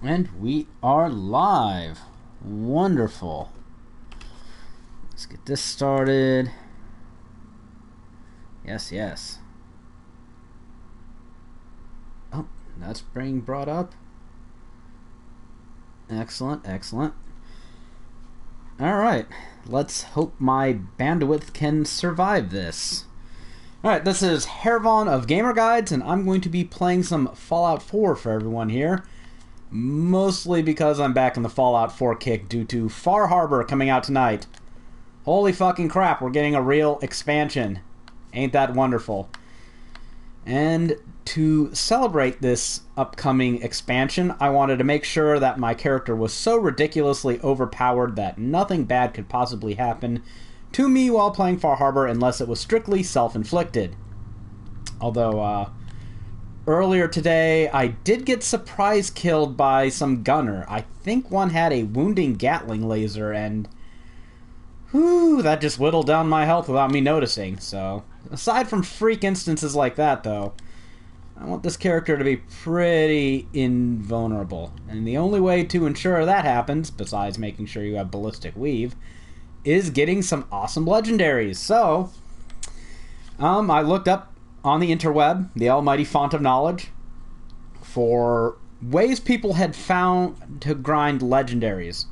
And we are live. Wonderful. Let's get this started. Yes, yes. Oh, that's being brought up. Excellent, excellent. Alright, let's hope my bandwidth can survive this. Alright, this is Haeravon of Gamer Guides, and I'm going to be playing some Fallout 4 for everyone here. Mostly because I'm back in the Fallout 4 kick due to Far Harbor coming out tonight. Holy fucking crap, we're getting a real expansion. Ain't that wonderful? And to celebrate this upcoming expansion, I wanted to make sure that my character was so ridiculously overpowered that nothing bad could possibly happen to me while playing Far Harbor unless it was strictly self-inflicted. Although, earlier today, I did get surprise killed by some gunner. I think one had a wounding Gatling laser, and whew, that just whittled down my health without me noticing. So, aside from freak instances like that, though, I want this character to be pretty invulnerable. And the only way to ensure that happens, besides making sure you have ballistic weave, is getting some awesome legendaries. So, I looked up on the interweb, the almighty font of knowledge, for ways people had found to grind legendaries.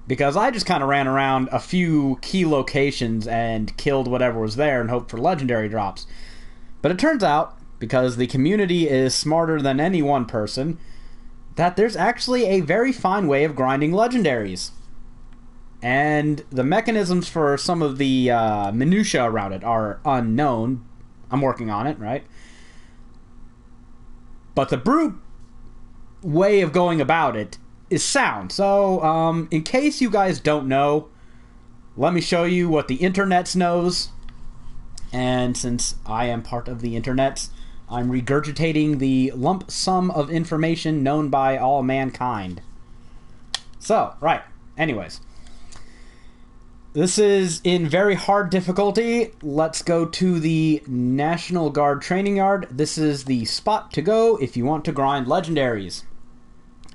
Because I just kind of ran around a few key locations and killed whatever was there and hoped for legendary drops. But it turns out, because the community is smarter than any one person, that there's actually a very fine way of grinding legendaries. And the mechanisms for some of the minutiae around it are unknown. I'm working on it, right? But the brute way of going about it is sound. So, in case you guys don't know, let me show you what the internet knows. And since I am part of the internet, I'm regurgitating the lump sum of information known by all mankind. So, right. Anyways. This is in very hard difficulty. Let's go to the National Guard Training Yard. This is the spot to go if you want to grind legendaries.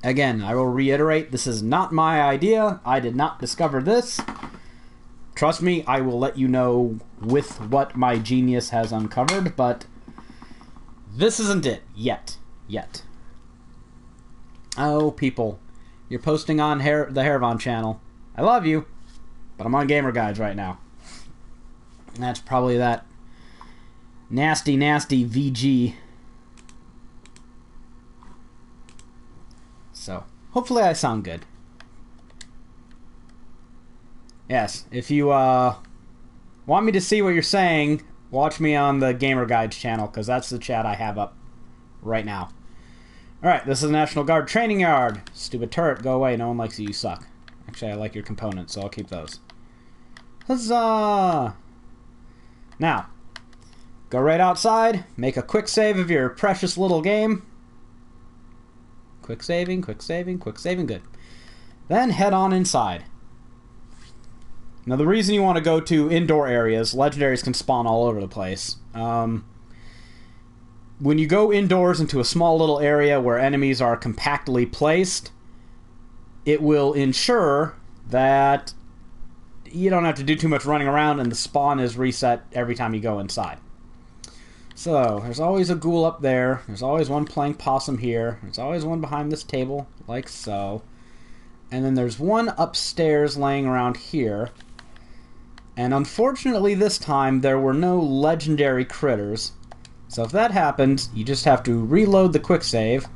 Again, I will reiterate, this is not my idea. I did not discover this. Trust me, I will let you know with what my genius has uncovered, but this isn't it. Yet. Oh, people. You're posting on the Haeravon channel. I love you. But I'm on Gamer Guides right now. And that's probably that nasty VG. So, hopefully I sound good. Yes, if you want me to see what you're saying, watch me on the Gamer Guides channel, because that's the chat I have up right now. Alright, this is the National Guard Training Yard. Stupid turret, go away, no one likes you, you suck. Actually, I like your components, so I'll keep those. Huzzah! Now, go right outside, make a quick save of your precious little game. Quick saving, good. Then head on inside. Now, the reason you want to go to indoor areas, legendaries can spawn all over the place. When you go indoors into a small little area where enemies are compactly placed, it will ensure that you don't have to do too much running around and the spawn is reset every time you go inside. So, there's always a ghoul up there. There's always one playing possum here. There's always one behind this table, like so. And then there's one upstairs laying around here. And unfortunately this time there were no legendary critters. So if that happens, you just have to reload the quick save.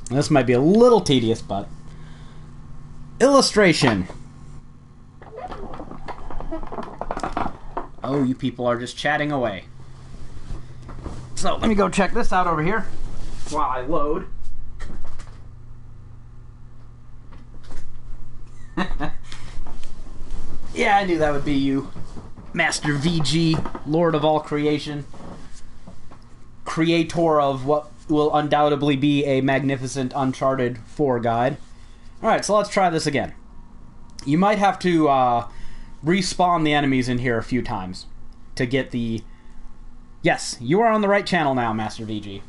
And this might be a little tedious, but illustration. Oh, you people are just chatting away. So, let me go check this out over here while I load. Yeah, I knew that would be you. Master VG, Lord of all creation. Creator of what will undoubtedly be a magnificent Uncharted 4 guide. Alright, so let's try this again. You might have to respawn the enemies in here a few times to get the... Yes, you are on the right channel now, Master VG.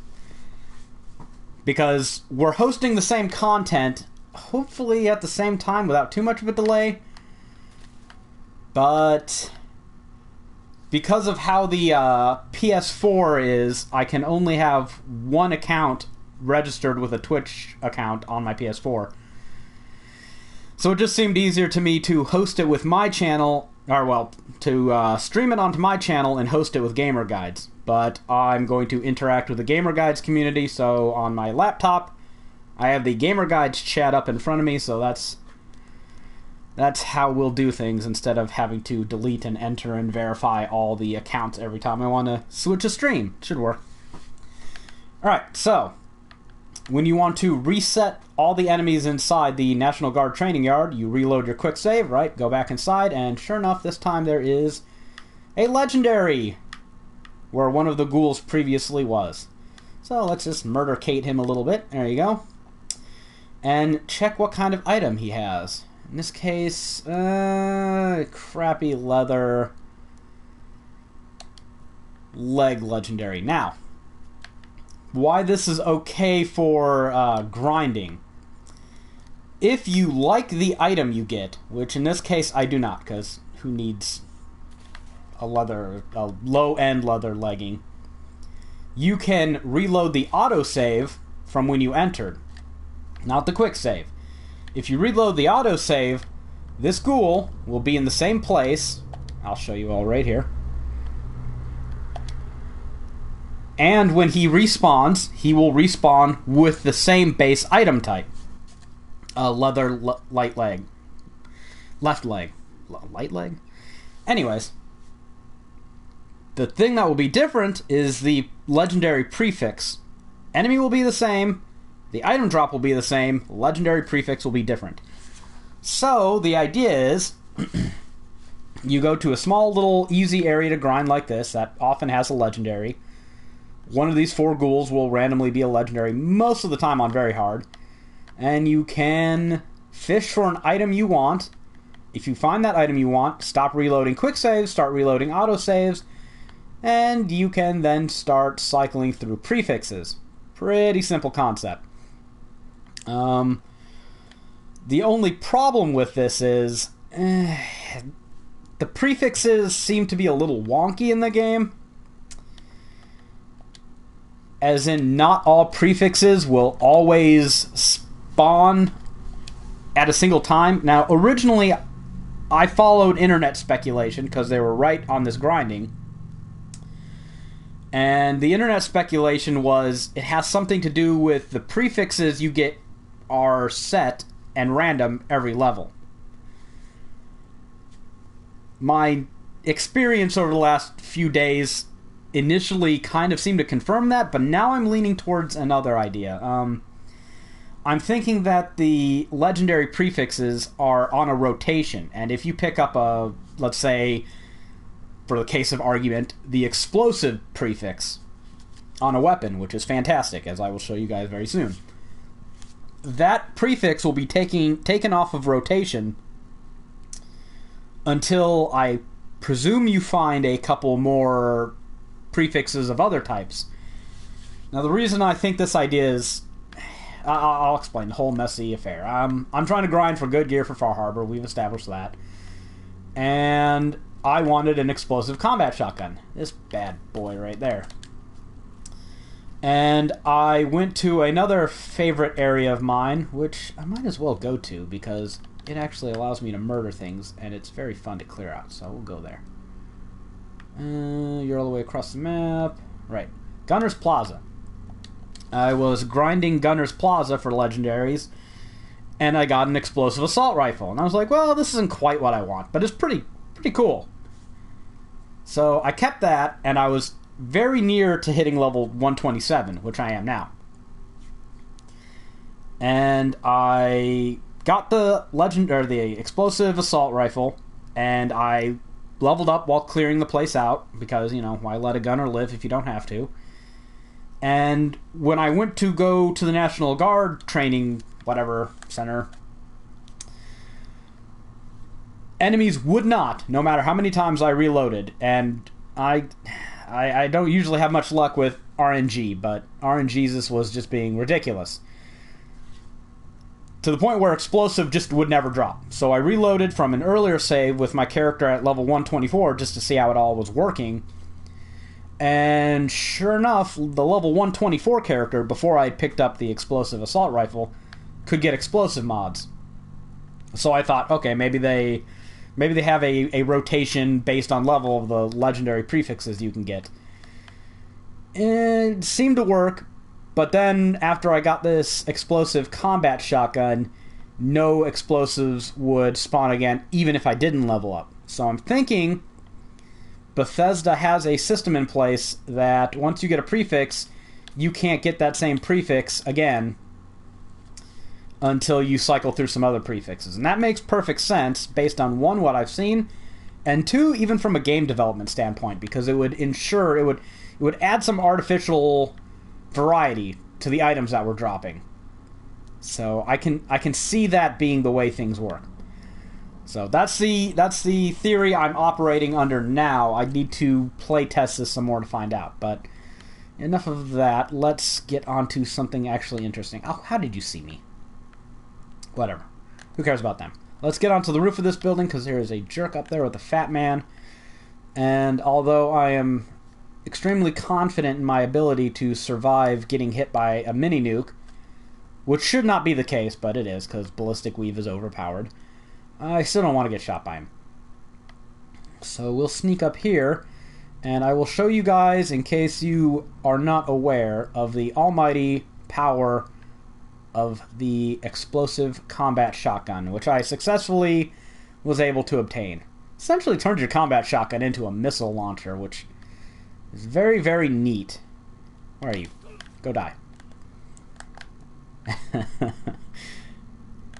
because we're hosting the same content, hopefully at the same time without too much of a delay. But because of how the PS4 is, I can only have one account registered with a Twitch account on my PS4. So it just seemed easier to me to host it with my channel, or well, to stream it onto my channel and host it with Gamer Guides. But I'm going to interact with the Gamer Guides community, so on my laptop, I have the Gamer Guides chat up in front of me, so that's how we'll do things instead of having to delete and enter and verify all the accounts every time I want to switch a stream. Should work. Alright, so when you want to reset all the enemies inside the National Guard training yard, you reload your quick save, right? Go back inside, and sure enough, this time there is a legendary where one of the ghouls previously was. So let's just murder-cate him a little bit. There you go. And check what kind of item he has. In this case, crappy leather leg legendary. Now, why this is okay for grinding. If you like the item you get, which in this case I do not, because who needs a low-end leather legging, you can reload the autosave from when you entered, not the quick save. If you reload the autosave, this ghoul will be in the same place. I'll show you all right here. And when he respawns, he will respawn with the same base item type. Leather light leg. Left leg. Light leg? Anyways. The thing that will be different is the legendary prefix. Enemy will be the same. The item drop will be the same. Legendary prefix will be different. So, the idea is you go to a small little easy area to grind like this that often has a legendary. One of these 4 ghouls will randomly be a legendary, most of the time on very hard. And you can fish for an item you want. If you find that item you want, stop reloading quick saves, start reloading autosaves, and you can then start cycling through prefixes. Pretty simple concept. The only problem with this is the prefixes seem to be a little wonky in the game. As in, not all prefixes will always spawn at a single time. Now, originally, I followed internet speculation because they were right on this grinding. And the internet speculation was it has something to do with the prefixes you get are set and random every level. My experience over the last few days initially kind of seemed to confirm that, but now I'm leaning towards another idea. I'm thinking that the legendary prefixes are on a rotation, and if you pick up a, let's say, for the case of argument, the explosive prefix on a weapon, which is fantastic, as I will show you guys very soon, that prefix will be taken off of rotation until I presume you find a couple more prefixes of other types. Now, the reason I think this idea is... I'll explain the whole messy affair. I'm trying to grind for good gear for Far Harbor. We've established that. And I wanted an explosive combat shotgun. This bad boy right there. And I went to another favorite area of mine, which I might as well go to because it actually allows me to murder things, and it's very fun to clear out, so we'll go there. You're all the way across the map. Right. Gunner's Plaza. I was grinding Gunner's Plaza for legendaries, and I got an explosive assault rifle. And I was like, well, this isn't quite what I want, but it's pretty cool. So I kept that, and I was very near to hitting level 127, which I am now. And I got the the explosive assault rifle, and I leveled up while clearing the place out, because, you know, why let a gunner live if you don't have to? And when I went to go to the National Guard training, whatever, center, enemies would not, no matter how many times I reloaded. And I don't usually have much luck with RNG, but RNGesus was just being ridiculous. To the point where explosive just would never drop. So I reloaded from an earlier save with my character at level 124 just to see how it all was working. And sure enough, the level 124 character, before I had picked up the explosive assault rifle, could get explosive mods. So I thought, okay, maybe they have a rotation based on level of the legendary prefixes you can get. It seemed to work, but then after I got this explosive combat shotgun, no explosives would spawn again, even if I didn't level up. So I'm thinking Bethesda has a system in place that once you get a prefix, you can't get that same prefix again until you cycle through some other prefixes. And that makes perfect sense based on, one, what I've seen, and two, even from a game development standpoint, because it would ensure, it would add some artificial variety to the items that we're dropping. So I can see that being the way things work. So that's the theory I'm operating under now. I need to play test this some more to find out. But enough of that. Let's get on to something actually interesting. Oh, how did you see me? Whatever. Who cares about them? Let's get onto the roof of this building, because there is a jerk up there with a fat man. And although I am extremely confident in my ability to survive getting hit by a mini nuke, which should not be the case, but it is, because Ballistic Weave is overpowered, I still don't want to get shot by him. So we'll sneak up here, and I will show you guys, in case you are not aware, of the almighty power of the explosive combat shotgun, which I successfully was able to obtain. Essentially turns your combat shotgun into a missile launcher, which is very, very neat. Where are you? Go die.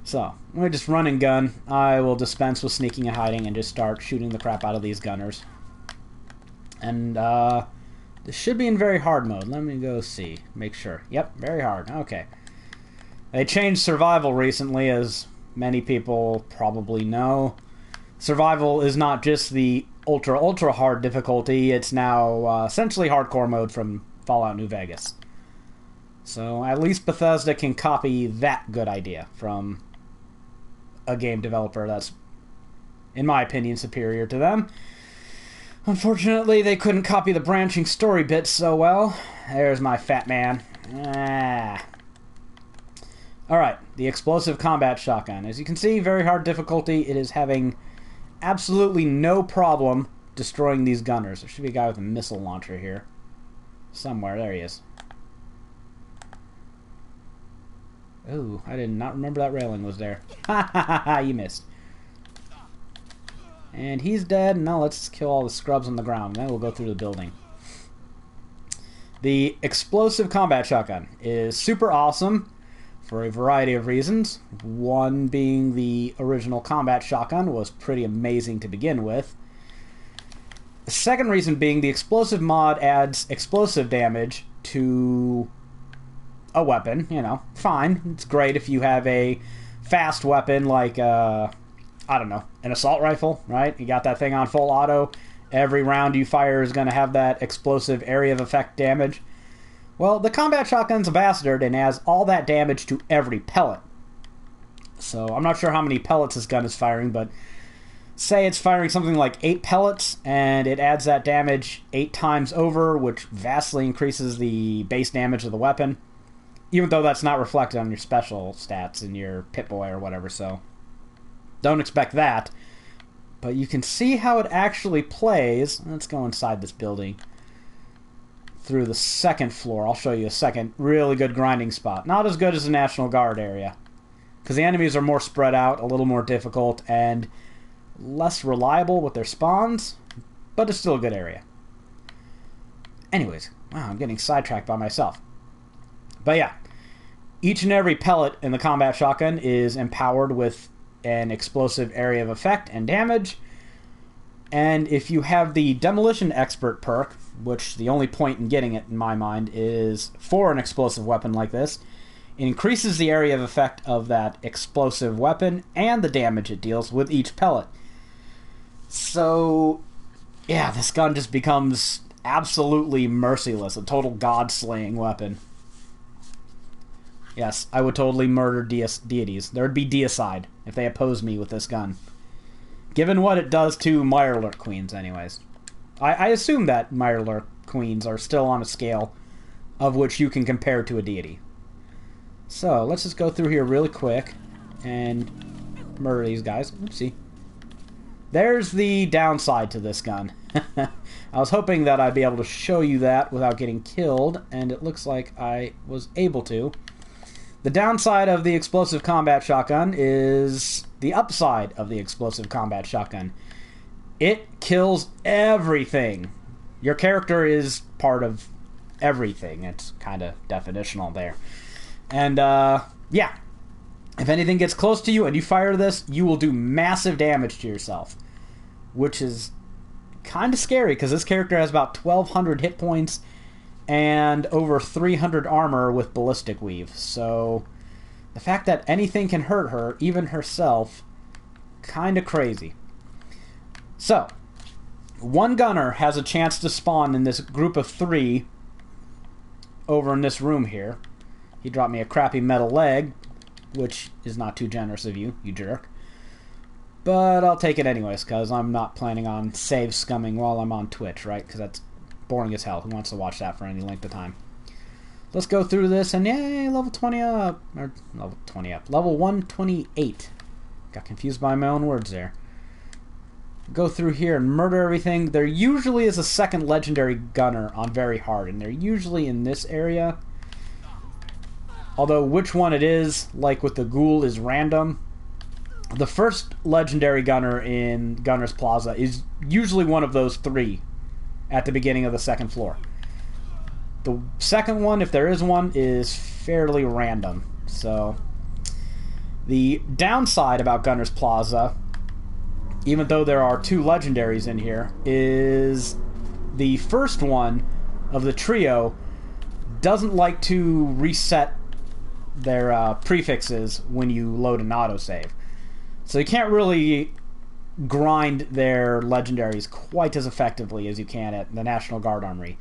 So, let me just run and gun. I will dispense with sneaking and hiding and just start shooting the crap out of these gunners. And, this should be in very hard mode. Let me go see. Make sure. Yep, very hard. Okay. They changed survival recently, as many people probably know. Survival is not just the ultra hard difficulty. It's now essentially hardcore mode from Fallout New Vegas. So at least Bethesda can copy that good idea from a game developer that's, in my opinion, superior to them. Unfortunately, they couldn't copy the branching story bits so well. There's my fat man. Alright, the explosive combat shotgun. As you can see, very hard difficulty. It is having absolutely no problem destroying these gunners. There should be a guy with a missile launcher here. Somewhere. There he is. Ooh, I did not remember that railing was there. Ha ha ha ha, you missed. And he's dead. Now let's kill all the scrubs on the ground. Then we'll go through the building. The explosive combat shotgun is super awesome for a variety of reasons. One being the original combat shotgun was pretty amazing to begin with. The second reason being the explosive mod adds explosive damage to a weapon. You know, fine. It's great if you have a fast weapon like, I don't know, an assault rifle, right? You got that thing on full auto. Every round you fire is going to have that explosive area of effect damage. Well, the combat shotgun's a bastard and adds all that damage to every pellet. So I'm not sure how many pellets this gun is firing, but say it's firing something like 8 pellets, and it adds that damage 8 times over, which vastly increases the base damage of the weapon, even though that's not reflected on your special stats in your Pip-Boy or whatever, so don't expect that. But you can see how it actually plays. Let's go inside this building through the second floor. I'll show you a second really good grinding spot. Not as good as the National Guard area, because the enemies are more spread out, a little more difficult, and less reliable with their spawns, but it's still a good area. Anyways, wow, I'm getting sidetracked by myself. But yeah, each and every pellet in the combat shotgun is empowered with an explosive area of effect and damage. And if you have the Demolition Expert perk, which the only point in getting it in my mind is for an explosive weapon like this, it increases the area of effect of that explosive weapon and the damage it deals with each pellet. So yeah, this gun just becomes absolutely merciless, a total god-slaying weapon. Yes, I would totally murder deities. There would be deicide if they opposed me with this gun. Given what it does to Mirelurk Queens, anyways. I assume that Mirelurk Queens are still on a scale of which you can compare to a deity. So, let's just go through here really quick and murder these guys. Oopsie. There's the downside to this gun. I was hoping that I'd be able to show you that without getting killed, and it looks like I was able to. The downside of the explosive combat shotgun is the upside of the explosive combat shotgun. It kills everything. Your character is part of everything. It's kind of definitional there. And, yeah. If anything gets close to you and you fire this, you will do massive damage to yourself. Which is kind of scary, because this character has about 1,200 hit points and over 300 armor with ballistic weave. So the fact that anything can hurt her, even herself, kind of crazy. So, one gunner has a chance to spawn in this group of 3 over in this room here. He dropped me a crappy metal leg, which is not too generous of you, you jerk. But I'll take it anyways, because I'm not planning on save scumming while I'm on Twitch, right? Because that's boring as hell. Who wants to watch that for any length of time? Let's go through this, and yay, level 20 up. Or level 20 up. Level 128. Got confused by my own words there. Go through here and murder everything. There usually is a second legendary gunner on very hard, and they're usually in this area. Although which one it is, like with the ghoul, is random. The first legendary gunner in Gunner's Plaza is usually one of those 3 at the beginning of the second floor. The second one, if there is one, is fairly random. So, the downside about Gunner's Plaza, even though there are 2 legendaries in here, is the first one of the trio doesn't like to reset their prefixes when you load an autosave. So you can't really grind their legendaries quite as effectively as you can at the National Guard Armory.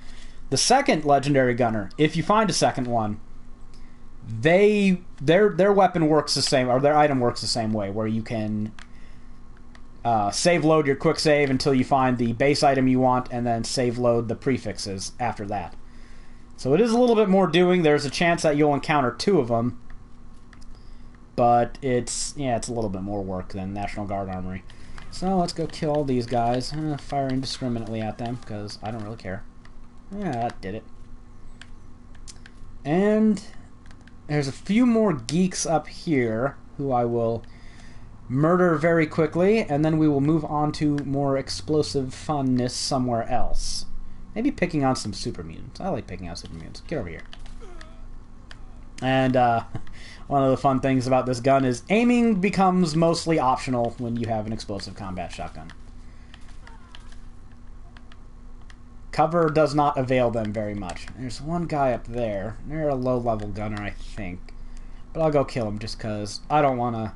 The second legendary gunner, if you find a second one, their weapon works the same, or their item works the same way, where you can save load your quick save until you find the base item you want, and then save load the prefixes after that. So it is a little bit more doing. There's a chance that you'll encounter 2 of them, but it's a little bit more work than National Guard Armory. So let's go kill all these guys. Fire indiscriminately at them, because I don't really care. Yeah, that did it. And there's a few more geeks up here who I will murder very quickly, and then we will move on to more explosive funness somewhere else. Maybe picking on some super mutants. I like picking on super mutants. Get over here. And one of the fun things about this gun is aiming becomes mostly optional when you have an explosive combat shotgun. Cover does not avail them very much. There's one guy up there. They're a low-level gunner, I think. But I'll go kill him just because I don't want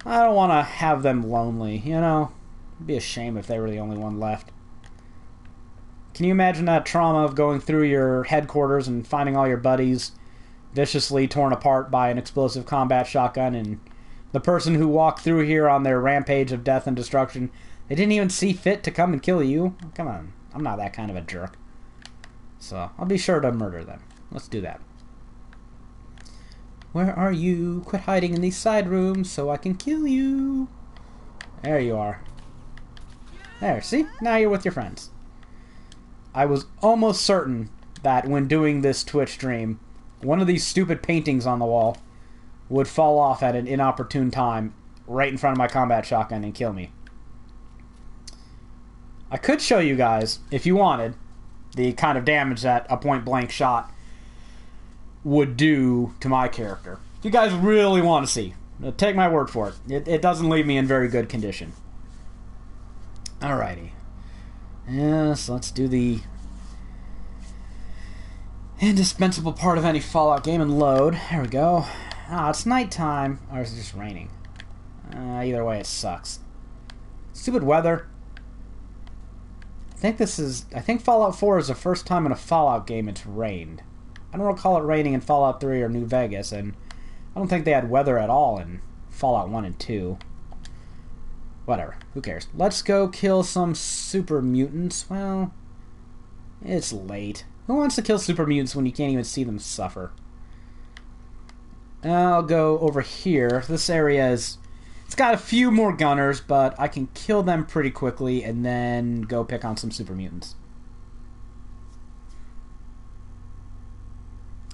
to have them lonely, you know? It'd be a shame if they were the only one left. Can you imagine that trauma of going through your headquarters and finding all your buddies viciously torn apart by an explosive combat shotgun, and the person who walked through here on their rampage of death and destruction, they didn't even see fit to come and kill you? Come on, I'm not that kind of a jerk. So, I'll be sure to murder them. Let's do that. Where are you? Quit hiding in these side rooms so I can kill you. There you are. There, see? Now you're with your friends. I was almost certain that when doing this Twitch stream, one of these stupid paintings on the wall would fall off at an inopportune time right in front of my combat shotgun and kill me. I could show you guys, if you wanted, the kind of damage that a point-blank shot would do to my character. If you guys really want to see, take my word for it. It doesn't leave me in very good condition. Alrighty. Yes, let's do the indispensable part of any Fallout game and load. There we go. Ah, it's nighttime. Or is it just raining? Either way, it sucks. Stupid weather. I think Fallout 4 is the first time in a Fallout game it's rained. I don't recall it raining in Fallout 3 or New Vegas, and I don't think they had weather at all in Fallout 1 and 2. Whatever, who cares? Let's go kill some super mutants. Well, it's late. Who wants to kill super mutants when you can't even see them suffer? I'll go over here. This area is... It's got a few more gunners, but I can kill them pretty quickly and then go pick on some super mutants.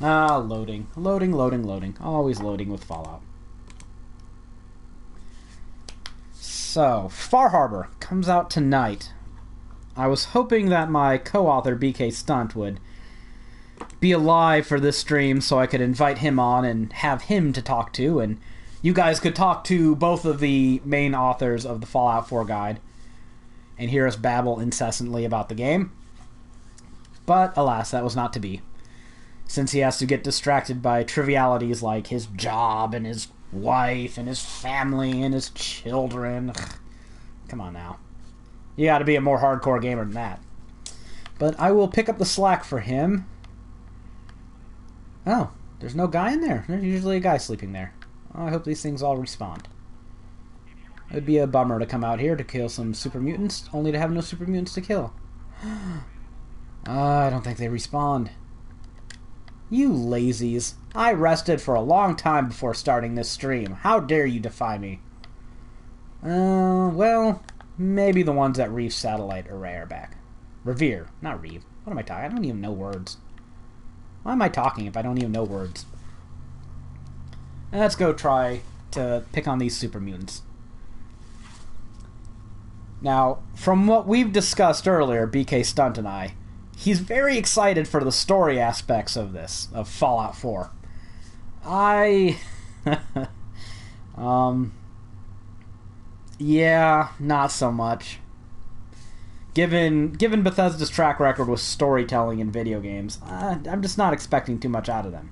Loading. Loading, loading, loading. Always loading with Fallout. So, Far Harbor comes out tonight. I was hoping that my co-author, BK Stunt, would be alive for this stream so I could invite him on and have him to talk to, and you guys could talk to both of the main authors of the Fallout 4 guide and hear us babble incessantly about the game. But, alas, that was not to be, since he has to get distracted by trivialities like his job and his wife and his family and his children. Come on now. You gotta be a more hardcore gamer than that. But I will pick up the slack for him. Oh, there's no guy in there. There's usually a guy sleeping there. Oh, I hope these things all respawn. It would be a bummer to come out here to kill some super mutants, only to have no super mutants to kill. I don't think they respawned. You lazies. I rested for a long time before starting this stream. How dare you defy me? Well, maybe the ones at Reef Satellite Array are back. Revere, not Reeve. What am I talking? I don't even know words. Why am I talking if I don't even know words? Let's go try to pick on these super mutants. Now, from what we've discussed earlier, BK Stunt and I, he's very excited for the story aspects of this, of Fallout 4. Yeah, not so much. Given Bethesda's track record with storytelling in video games, I'm just not expecting too much out of them.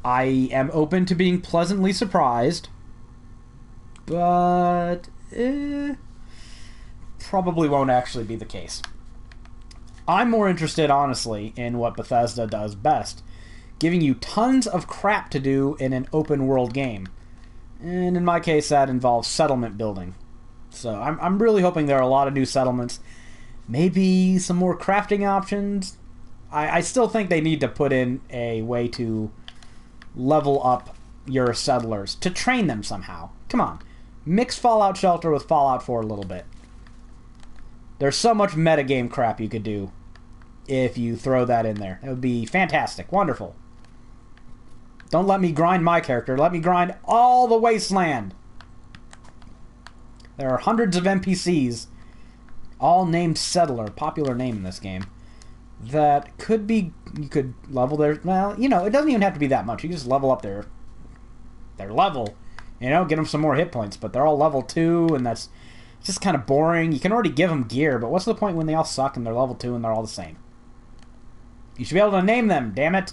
I am open to being pleasantly surprised, but probably won't actually be the case. I'm more interested, honestly, in what Bethesda does best, giving you tons of crap to do in an open-world game. And in my case, that involves settlement building. So I'm really hoping there are a lot of new settlements. Maybe some more crafting options. I still think they need to put in a way to level up your settlers, to train them somehow. Come on. Mix Fallout Shelter with Fallout 4 a little bit. There's so much metagame crap you could do if you throw that in there. It would be fantastic. Wonderful. Don't let me grind my character. Let me grind all the wasteland. There are hundreds of NPCs, all named Settler, popular name in this game, that could be, you could level their, well, you know, it doesn't even have to be that much. You can just level up their level, you know, get them some more hit points, but they're all level 2, and that's just kind of boring. You can already give them gear, but what's the point when they all suck and they're level 2 and they're all the same? You should be able to name them, damn it!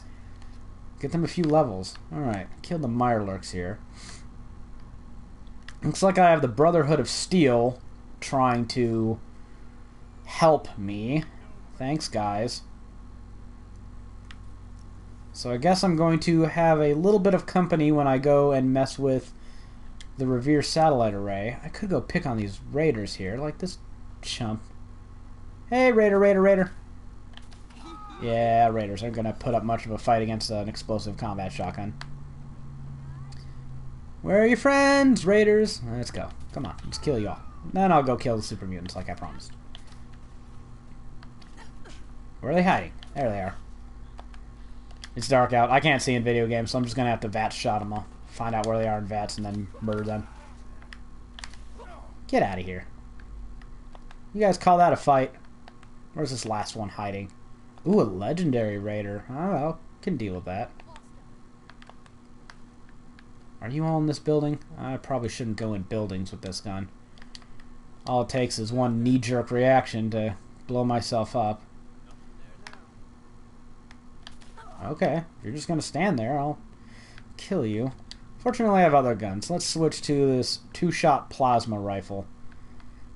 Get them a few levels. Alright, kill the Mirelurks here. Looks like I have the Brotherhood of Steel trying to help me. Thanks, guys. So I guess I'm going to have a little bit of company when I go and mess with the Revere Satellite Array. I could go pick on these raiders here, like this chump. Hey, raider, raider, raider. Yeah, raiders aren't going to put up much of a fight against an explosive combat shotgun. Where are your friends, raiders? Let's go. Come on, let's kill you all. Then I'll go kill the super mutants like I promised. Where are they hiding? There they are. It's dark out. I can't see in video games, so I'm just going to have to VATS shot them all. Find out where they are in VATS and then murder them. Get out of here. You guys call that a fight? Where's this last one hiding? Ooh, a legendary raider. Oh, I can deal with that. Are you all in this building? I probably shouldn't go in buildings with this gun. All it takes is one knee-jerk reaction to blow myself up. Okay, if you're just going to stand there, I'll kill you. Fortunately, I have other guns. Let's switch to this 2-shot plasma rifle,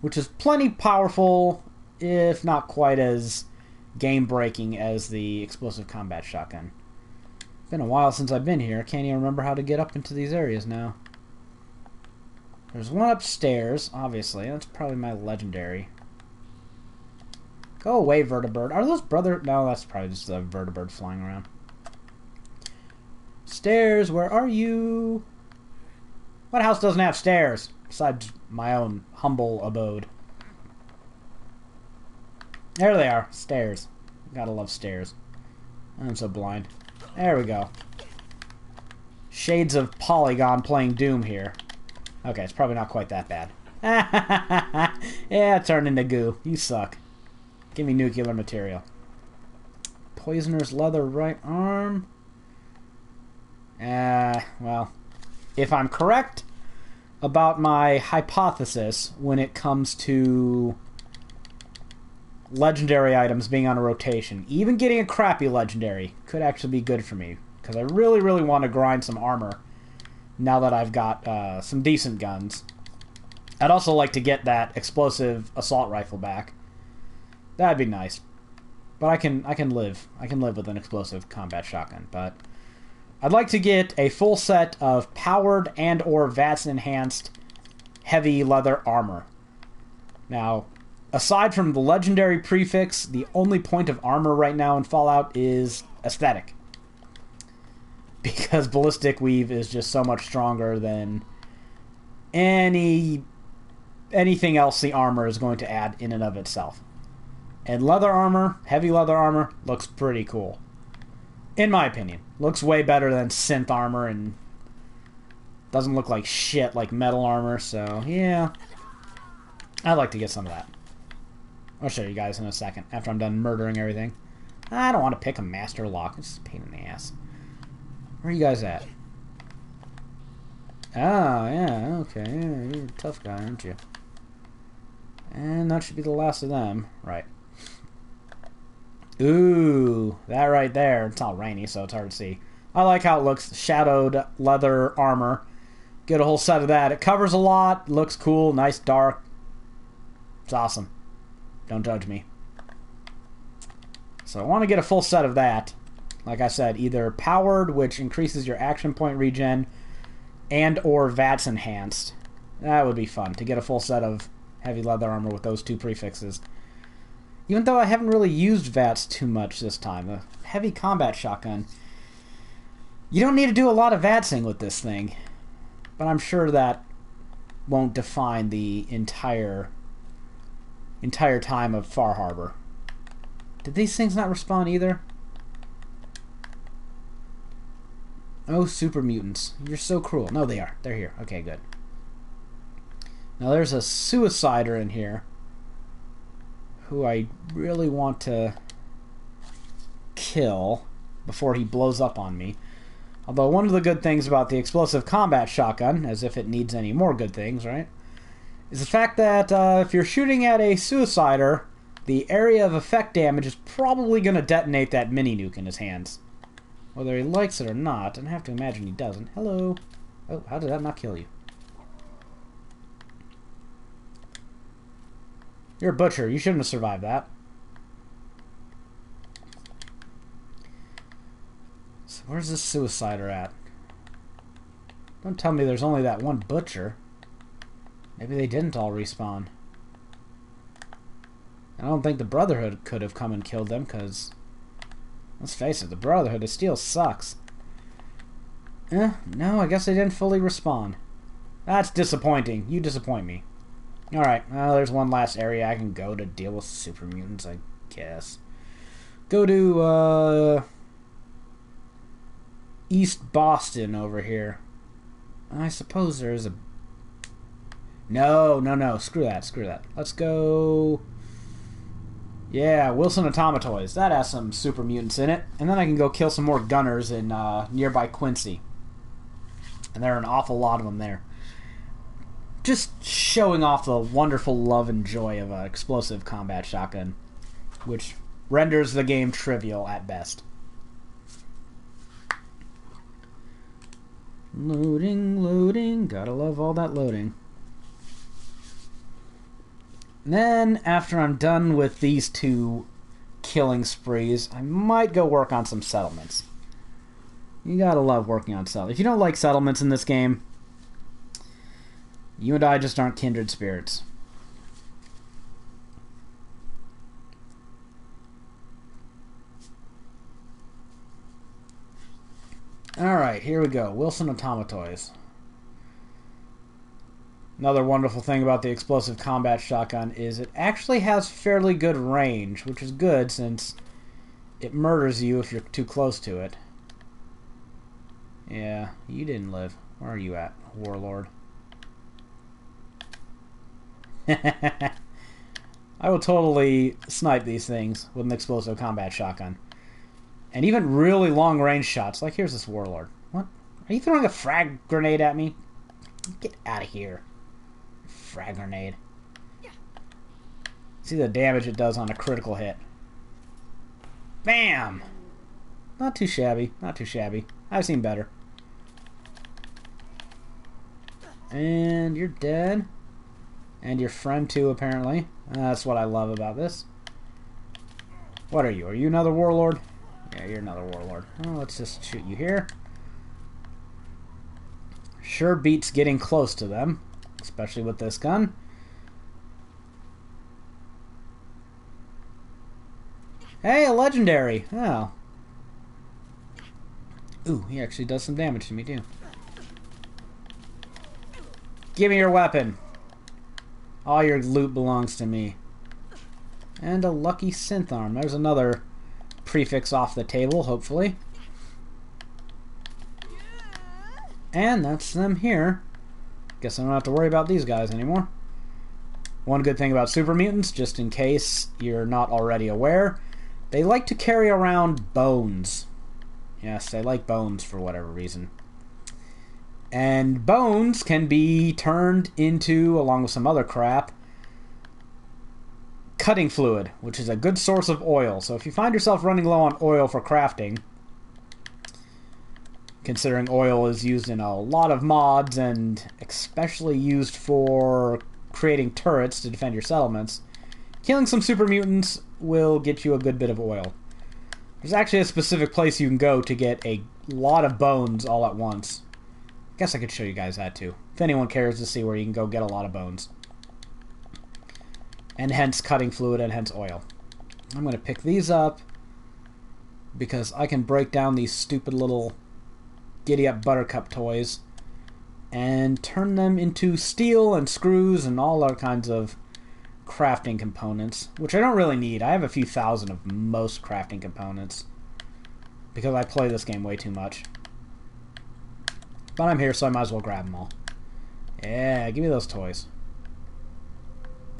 which is plenty powerful if not quite as game-breaking as the explosive combat shotgun. It's been a while since I've been here. I can't even remember how to get up into these areas now. There's one upstairs, obviously. That's probably my legendary. Go away, vertibird. Are those brother... No, that's probably just a vertibird flying around. Stairs, where are you? What house doesn't have stairs? Besides my own humble abode. There they are. Stairs. Gotta love stairs. I'm so blind. There we go. Shades of Polygon playing Doom here. Okay, it's probably not quite that bad. Yeah, it turned into goo. You suck. Give me nuclear material. Poisoner's leather right arm. Well, if I'm correct about my hypothesis when it comes to legendary items being on a rotation, even getting a crappy legendary could actually be good for me, because I really, really want to grind some armor now that I've got some decent guns. I'd also like to get that explosive assault rifle back. That'd be nice. But I can live. I can live with an explosive combat shotgun, but I'd like to get a full set of powered and or VATS enhanced heavy leather armor. Now, aside from the legendary prefix, the only point of armor right now in Fallout is aesthetic. Because ballistic weave is just so much stronger than anything else the armor is going to add in and of itself. And leather armor, heavy leather armor, looks pretty cool. In my opinion. Looks way better than synth armor and doesn't look like shit like metal armor, so yeah. I'd like to get some of that. I'll show you guys in a second, after I'm done murdering everything. I don't want to pick a master lock. It's just a pain in the ass. Where are you guys at? Oh, yeah, okay. Yeah, you're a tough guy, aren't you? And that should be the last of them. Right. Ooh, that right there. It's all rainy, so it's hard to see. I like how it looks. Shadowed leather armor. Get a whole set of that. It covers a lot. Looks cool. Nice dark. It's awesome. Don't judge me. So I want to get a full set of that. Like I said, either powered, which increases your action point regen, and or VATS enhanced. That would be fun, to get a full set of heavy leather armor with those two prefixes. Even though I haven't really used VATS too much this time. A heavy combat shotgun. You don't need to do a lot of VATSing with this thing. But I'm sure that won't define the entire time of Far Harbor. Did these things not respawn either? Oh, super mutants. You're so cruel. No, they are. They're here. Okay, good. Now there's a suicider in here who I really want to kill before he blows up on me. Although one of the good things about the explosive combat shotgun, as if it needs any more good things, right, is the fact that if you're shooting at a suicider, the area of effect damage is probably going to detonate that mini-nuke in his hands. Whether he likes it or not, and I have to imagine he doesn't. Hello. Oh, how did that not kill you? You're a butcher. You shouldn't have survived that. So where's this suicider at? Don't tell me there's only that one butcher. Maybe they didn't all respawn. I don't think the Brotherhood could have come and killed them, because let's face it, the Brotherhood of Steel sucks. No, I guess they didn't fully respawn. That's disappointing. You disappoint me. Alright, well, there's one last area I can go to deal with super mutants, I guess. Go to, East Boston over here. I suppose there's a... No. Screw that. Let's go... Yeah, Wilson Automatoys. That has some super mutants in it. And then I can go kill some more gunners in nearby Quincy. And there are an awful lot of them there. Just showing off the wonderful love and joy of an explosive combat shotgun, which renders the game trivial at best. Loading. Gotta love all that loading. And then, after I'm done with these two killing sprees, I might go work on some settlements. You gotta love working on settlements. If you don't like settlements in this game, you and I just aren't kindred spirits. Alright, here we go. Wilson Automatoys. Another wonderful thing about the explosive combat shotgun is it actually has fairly good range, which is good since it murders you if you're too close to it. Yeah, you didn't live. Where are you at, Warlord? I will totally snipe these things with an explosive combat shotgun. And even really long-range shots. Like, here's this Warlord. What? Are you throwing a frag grenade at me? Get out of here. Frag grenade. See the damage it does on a critical hit. Bam! Not too shabby. Not too shabby. I've seen better. And you're dead. And your friend too, apparently. That's what I love about this. What are you? Are you another Warlord? Yeah, you're another Warlord. Oh, let's just shoot you here. Sure beats getting close to them, especially with this gun. Hey, a legendary! Oh. Ooh, he actually does some damage to me, too. Give me your weapon. All your loot belongs to me. And a lucky synth arm. There's another prefix off the table, hopefully. And that's them here. Guess I don't have to worry about these guys anymore. One good thing about super mutants, just in case you're not already aware, they like to carry around bones. Yes, they like bones for whatever reason. And bones can be turned into, along with some other crap, cutting fluid, which is a good source of oil. So if you find yourself running low on oil for crafting, considering oil is used in a lot of mods and especially used for creating turrets to defend your settlements, killing some super mutants will get you a good bit of oil. There's actually a specific place you can go to get a lot of bones all at once. I guess I could show you guys that too, if anyone cares to see where you can go get a lot of bones. And hence cutting fluid and hence oil. I'm going to pick these up because I can break down these stupid little giddy-up buttercup toys and turn them into steel and screws and all other kinds of crafting components, which I don't really need. I have a few thousand of most crafting components because I play this game way too much. But I'm here, so I might as well grab them all. Yeah, give me those toys.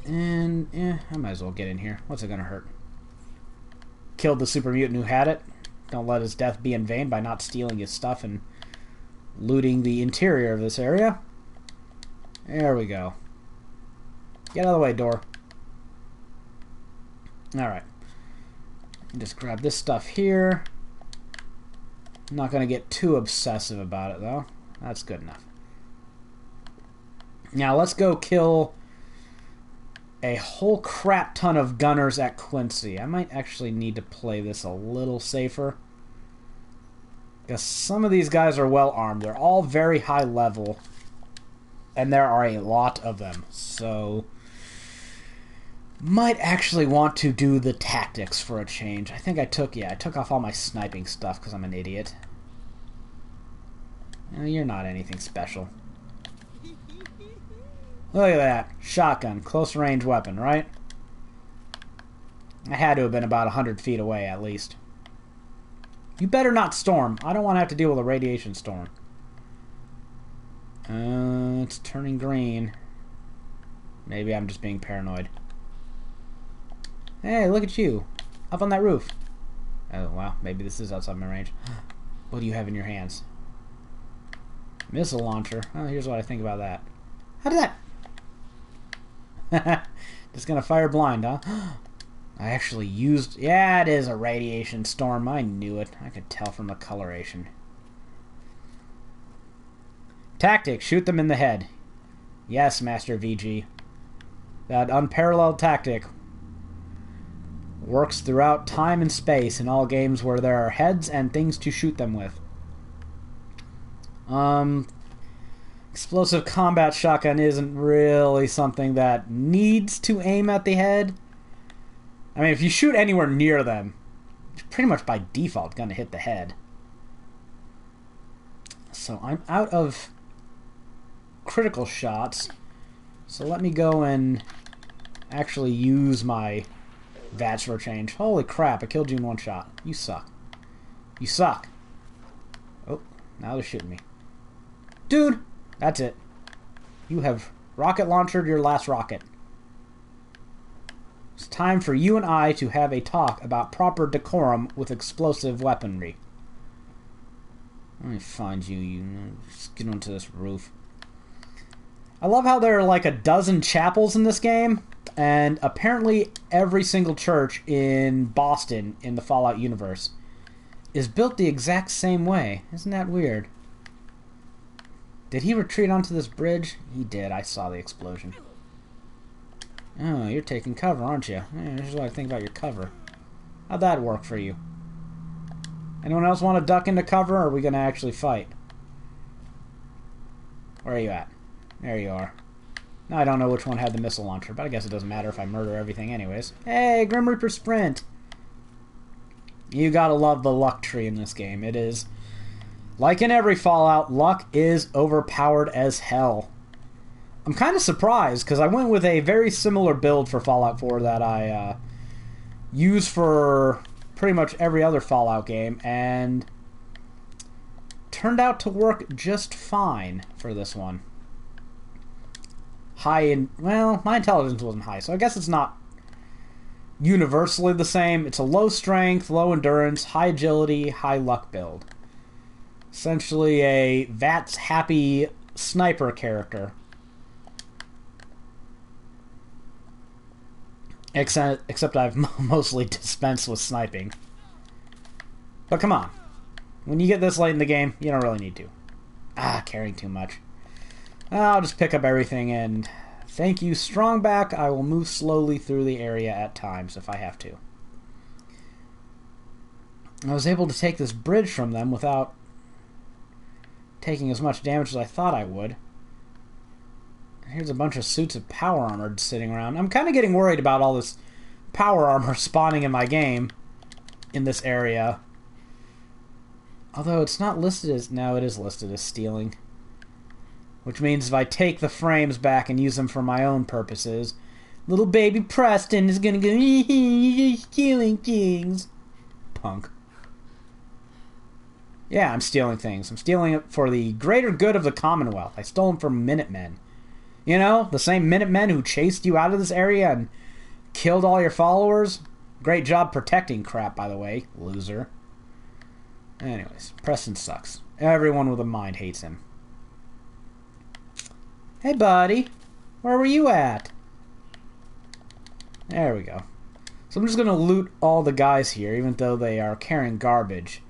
And, I might as well get in here. What's it gonna hurt? Killed the super mutant who had it. Don't let his death be in vain by not stealing his stuff and looting the interior of this area. There we go. Get out of the way, door. Alright. Just grab this stuff here. I'm not gonna get too obsessive about it, though. That's good enough. Now, let's go kill a whole crap ton of gunners at Quincy. I might actually need to play this a little safer, because some of these guys are well armed. They're all very high level, and there are a lot of them. So, might actually want to do the tactics for a change. I think I took off all my sniping stuff because I'm an idiot. You're not anything special. Look at that. Shotgun. Close range weapon, right? I had to have been about 100 feet away, at least. You better not storm. I don't want to have to deal with a radiation storm. It's turning green. Maybe I'm just being paranoid. Hey, look at you. Up on that roof. Oh, wow. Maybe this is outside my range. What do you have in your hands? Missile launcher. Oh, here's what I think about that. How did that... Just gonna fire blind, huh? I actually used... Yeah, it is a radiation storm. I knew it. I could tell from the coloration. Tactics. Shoot them in the head. Yes, Master VG. That unparalleled tactic works throughout time and space in all games where there are heads and things to shoot them with. Explosive combat shotgun isn't really something that needs to aim at the head. I mean, if you shoot anywhere near them, it's pretty much by default going to hit the head. So I'm out of critical shots. So let me go and actually use my VATS for a change. Holy crap, I killed you in one shot. You suck. You suck. Oh, now they're shooting me. Dude, that's it. You have rocket launched your last rocket. It's time for you and I to have a talk about proper decorum with explosive weaponry. Let me find you. Just get onto this roof. I love how there are like a dozen chapels in this game, and apparently every single church in Boston in the Fallout universe is built the exact same way. Isn't that weird? Did he retreat onto this bridge? He did. I saw the explosion. Oh, you're taking cover, aren't you? Here's what I think about your cover. How'd that work for you? Anyone else want to duck into cover, or are we going to actually fight? Where are you at? There you are. Now I don't know which one had the missile launcher, but I guess it doesn't matter if I murder everything anyways. Hey, Grim Reaper Sprint! You gotta love the luck tree in this game. It is, like in every Fallout, luck is overpowered as hell. I'm kind of surprised, because I went with a very similar build for Fallout 4 that I use for pretty much every other Fallout game, and turned out to work just fine for this one. Well, my intelligence wasn't high, so I guess it's not universally the same. It's a low strength, low endurance, high agility, high luck build. Essentially a VATS happy sniper character. Except I've mostly dispensed with sniping. But come on. When you get this late in the game, you don't really need to. Carrying too much. I'll just pick up everything and thank you, Strongback. I will move slowly through the area at times if I have to. I was able to take this bridge from them without taking as much damage as I thought I would. Here's a bunch of suits of power armor sitting around. I'm kind of getting worried about all this power armor spawning in my game in this area. Although it's not listed as... No, it is listed as stealing. Which means if I take the frames back and use them for my own purposes, little baby Preston is gonna go, you're stealing things. Punk. Yeah, I'm stealing things. I'm stealing it for the greater good of the Commonwealth. I stole them from Minutemen. You know, the same Minutemen who chased you out of this area and killed all your followers. Great job protecting crap, by the way, loser. Anyways, Preston sucks. Everyone with a mind hates him. Hey, buddy. Where were you at? There we go. So I'm just going to loot all the guys here, even though they are carrying garbage.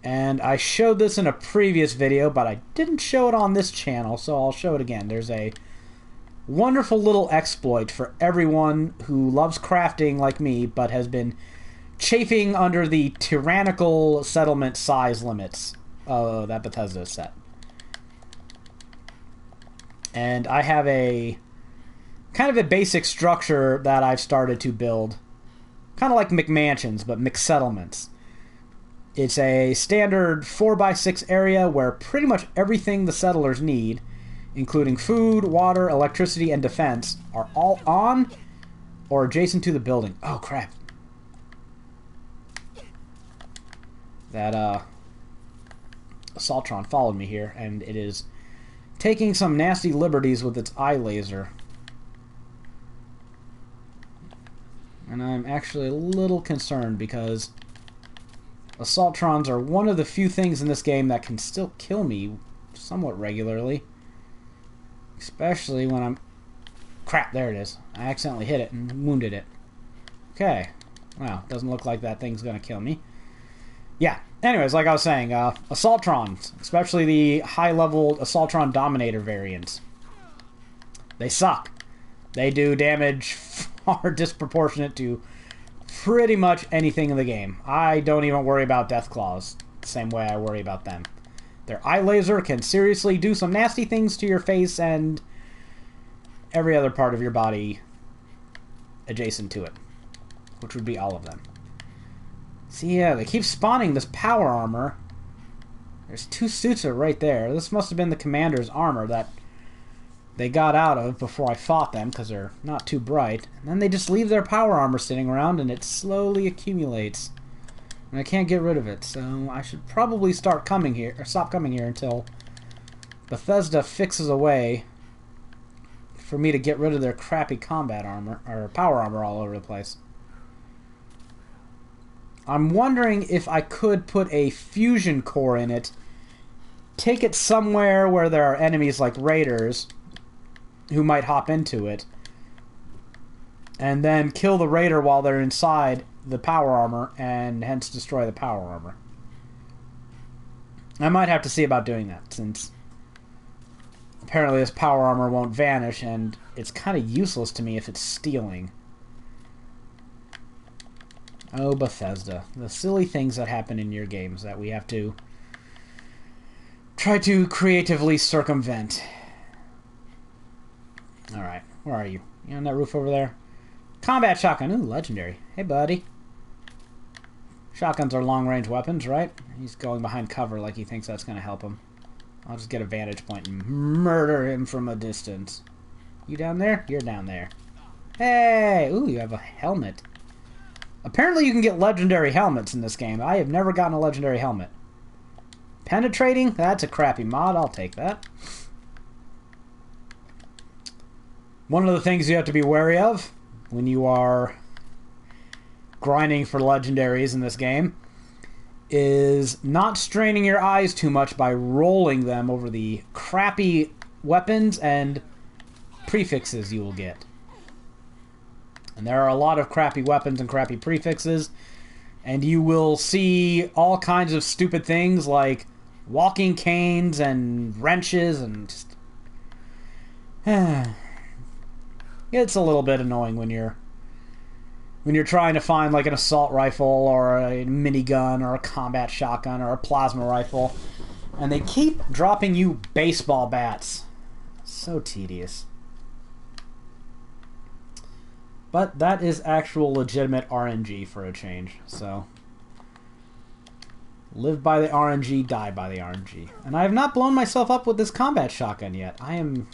And I showed this in a previous video, but I didn't show it on this channel, so I'll show it again. There's a wonderful little exploit for everyone who loves crafting like me, but has been chafing under the tyrannical settlement size limits that Bethesda set. And I have a kind of a basic structure that I've started to build. Kind of like McMansions, but McSettlements. It's a standard 4x6 area where pretty much everything the settlers need, including food, water, electricity, and defense, are all on or adjacent to the building. Oh, crap. That, Assaultron followed me here, and it is taking some nasty liberties with its eye laser. And I'm actually a little concerned because Assaultrons are one of the few things in this game that can still kill me somewhat regularly. Especially when I'm... Crap, there it is. I accidentally hit it and wounded it. Okay. Well, doesn't look like that thing's going to kill me. Yeah. Anyways, like I was saying, Assaultrons, especially the high-level Assaultron Dominator variants, they suck. They do damage far disproportionate to pretty much anything in the game. I don't even worry about Death Claws the same way I worry about them. Their eye laser can seriously do some nasty things to your face and every other part of your body adjacent to it, which would be all of them. See, yeah, they keep spawning this power armor. There's 2 suits right there. This must have been the commander's armor that they got out of before I fought them, because they're not too bright. And then they just leave their power armor sitting around, and it slowly accumulates. And I can't get rid of it, so I should probably stop coming here until Bethesda fixes a way for me to get rid of their crappy combat armor, or power armor all over the place. I'm wondering if I could put a fusion core in it, take it somewhere where there are enemies like raiders who might hop into it, and then kill the raider while they're inside the power armor, and hence destroy the power armor. I might have to see about doing that, since apparently this power armor won't vanish, and it's kind of useless to me if it's stealing. Oh, Bethesda. The silly things that happen in your games that we have to try to creatively circumvent. Alright, where are you? You on that roof over there? Combat shotgun. Ooh, legendary. Hey, buddy. Shotguns are long-range weapons, right? He's going behind cover like he thinks that's going to help him. I'll just get a vantage point and murder him from a distance. You down there? You're down there. Hey! Ooh, you have a helmet. Apparently you can get legendary helmets in this game. I have never gotten a legendary helmet. Penetrating? That's a crappy mod. I'll take that. One of the things you have to be wary of when you are grinding for legendaries in this game is not straining your eyes too much by rolling them over the crappy weapons and prefixes you will get. And there are a lot of crappy weapons and crappy prefixes, and you will see all kinds of stupid things like walking canes and wrenches and just... It's a little bit annoying when you're trying to find like an assault rifle or a minigun or a combat shotgun or a plasma rifle, and they keep dropping you baseball bats. So tedious. But that is actual legitimate RNG for a change, so live by the RNG, die by the RNG. And I have not blown myself up with this combat shotgun yet. I am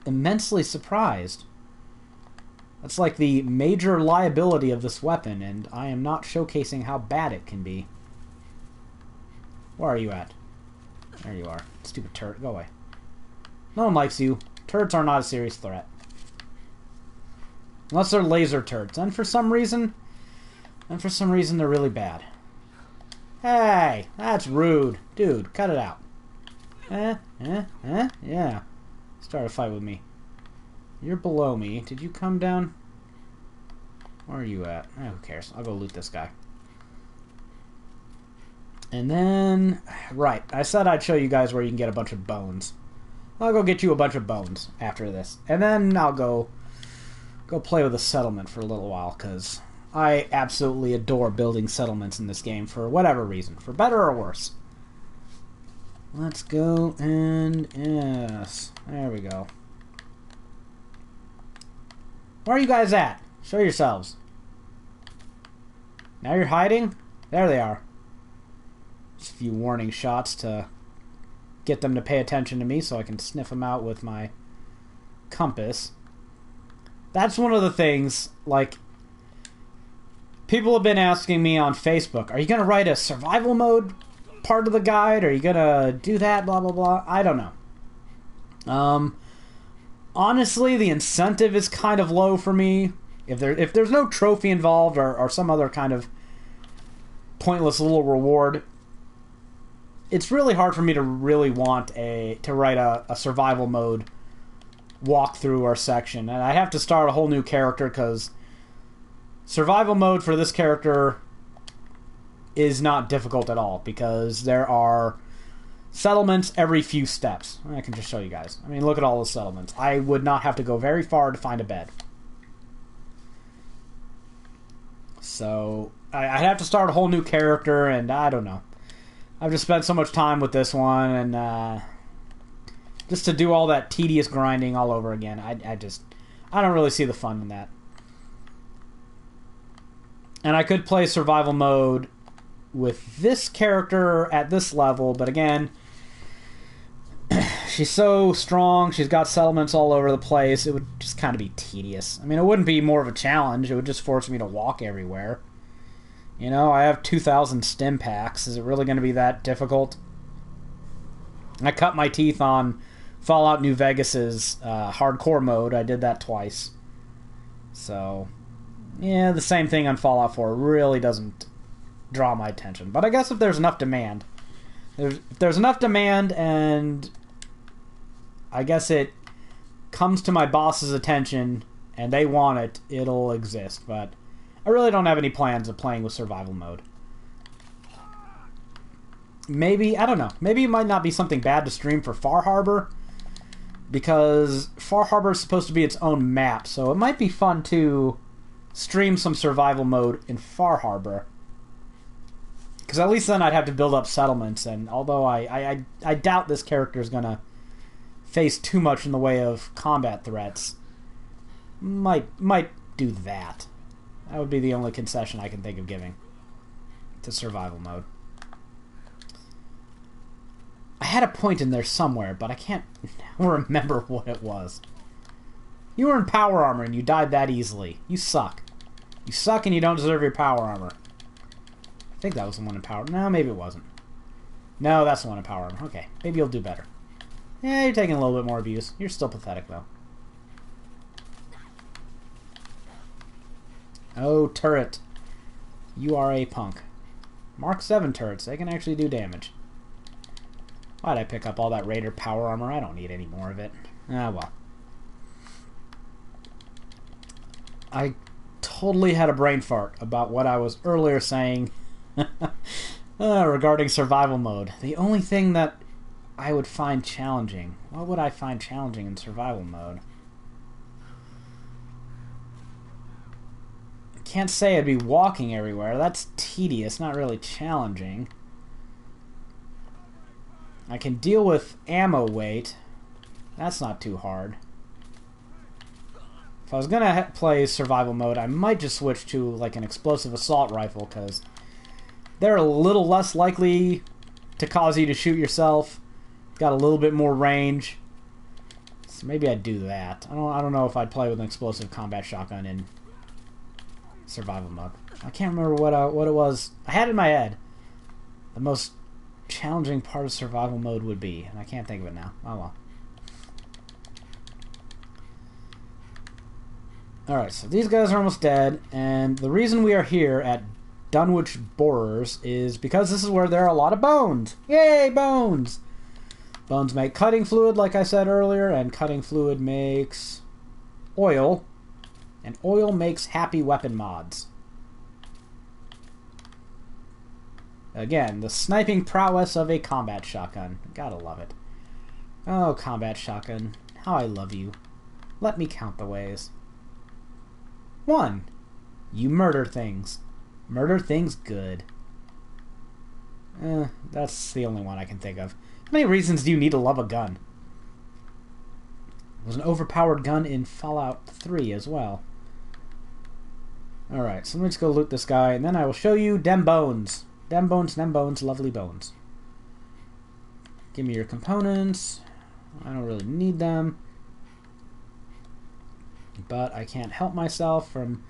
immensely surprised. That's like the major liability of this weapon, and I am not showcasing how bad it can be. Where are you at? There you are. Stupid turret. Go away. No one likes you. Turrets are not a serious threat. Unless they're laser turrets. And for some reason they're really bad. Hey! That's rude. Dude, cut it out. Yeah. Start a fight with me. You're below me. Did you come down? Where are you at? Who cares? I'll go loot this guy. And then... Right. I said I'd show you guys where you can get a bunch of bones. I'll go get you a bunch of bones after this. And then I'll go play with a settlement for a little while, because I absolutely adore building settlements in this game for whatever reason. For better or worse. Let's go and... Yes. There we go. Where are you guys at? Show yourselves. Now you're hiding? There they are. Just a few warning shots to get them to pay attention to me so I can sniff them out with my compass. That's one of the things, like, people have been asking me on Facebook, are you going to write a survival mode part of the guide? Are you going to do that? Blah, blah, blah. I don't know. Honestly, the incentive is kind of low for me. If there's no trophy involved or some other kind of pointless little reward, it's really hard for me to really want to write a survival mode walkthrough or section. And I have to start a whole new character because survival mode for this character is not difficult at all, because there are Settlements every few steps. I can just show you guys. I mean, look at all the settlements. I would not have to go very far to find a bed. So, I'd have to start a whole new character, and I don't know. I've just spent so much time with this one, and just to do all that tedious grinding all over again, I don't really see the fun in that. And I could play survival mode with this character at this level, but again, she's so strong, she's got settlements all over the place, it would just kind of be tedious. I mean, it wouldn't be more of a challenge, it would just force me to walk everywhere. You know, I have 2,000 stim packs. Is it really going to be that difficult? I cut my teeth on Fallout New Vegas's hardcore mode. I did that twice. So, yeah, the same thing on Fallout 4 really doesn't draw my attention. But I guess if there's enough demand, if there's enough demand and I guess it comes to my boss's attention and they want it, it'll exist. But I really don't have any plans of playing with survival mode. Maybe, I don't know, maybe it might not be something bad to stream for Far Harbor, because Far Harbor is supposed to be its own map, so it might be fun to stream some survival mode in Far Harbor. Because at least then I'd have to build up settlements, and although I doubt this character is going to face too much in the way of combat threats, might do that. That would be the only concession I can think of giving to survival mode. I had a point in there somewhere, but I can't remember what it was. You were in power armor and you died that easily. You suck. You suck and you don't deserve your power armor. I think that was the one in power. No, maybe it wasn't. No, that's the one in power armor. Okay, maybe you'll do better. Yeah, you're taking a little bit more abuse. You're still pathetic, though. Oh, turret. You are a punk. Mark 7 turrets. They can actually do damage. Why'd I pick up all that Raider power armor? I don't need any more of it. Ah, well. I totally had a brain fart about what I was earlier saying regarding survival mode. The only thing that I would find challenging. What would I find challenging in survival mode? Can't say I'd be walking everywhere. That's tedious, not really challenging. I can deal with ammo weight. That's not too hard. If I was gonna play survival mode, I might just switch to like an explosive assault rifle, because they're a little less likely to cause you to shoot yourself. Got a little bit more range. So maybe I'd do that. I don't know if I'd play with an explosive combat shotgun in survival mode. I can't remember what it was. I had it in my head. The most challenging part of survival mode would be, and I can't think of it now. Oh well. Alright, so these guys are almost dead, and the reason we are here at Dunwich Borers is because this is where there are a lot of bones. Yay, bones! Bones make cutting fluid, like I said earlier, and cutting fluid makes oil, and oil makes happy weapon mods. Again, the sniping prowess of a combat shotgun. Gotta love it. Oh, combat shotgun, how I love you. Let me count the ways. 1. You murder things. Murder things good. That's the only one I can think of. How many reasons do you need to love a gun? It was an overpowered gun in Fallout 3 as well. Alright, so let me just go loot this guy, and then I will show you dem bones. Dem bones, lovely bones. Give me your components. I don't really need them. But I can't help myself from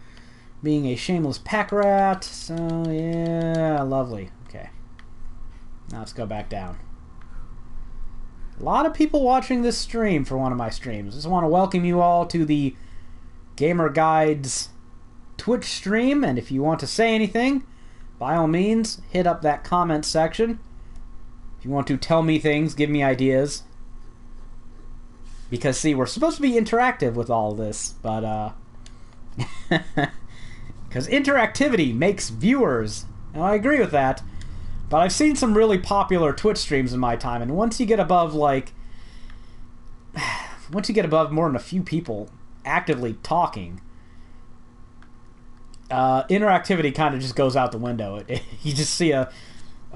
being a shameless pack rat. So, yeah, lovely. Okay. Now let's go back down. A lot of people watching this stream for one of my streams. Just want to welcome you all to the Gamer Guides Twitch stream. And if you want to say anything, by all means, hit up that comment section. If you want to tell me things, give me ideas. Because, see, we're supposed to be interactive with all this, but, because interactivity makes viewers. Now, I agree with that, But I've seen some really popular Twitch streams in my time, and once you get above, like... Once you get above more than a few people actively talking, interactivity kind of just goes out the window. You just see a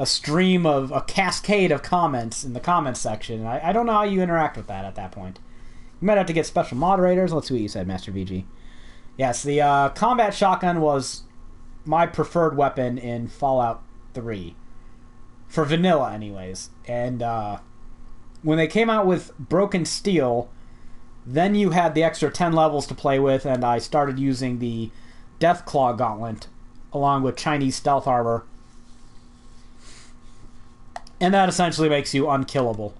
stream of... a cascade of comments in the comments section. I don't know how you interact with that at that point. You might have to get special moderators. Let's see what you said, Master VG. Yes, the combat shotgun was my preferred weapon in Fallout 3. For vanilla, anyways. And when they came out with Broken Steel, then you had the extra 10 levels to play with, and I started using the Deathclaw Gauntlet along with Chinese Stealth Armor. And that essentially makes you unkillable.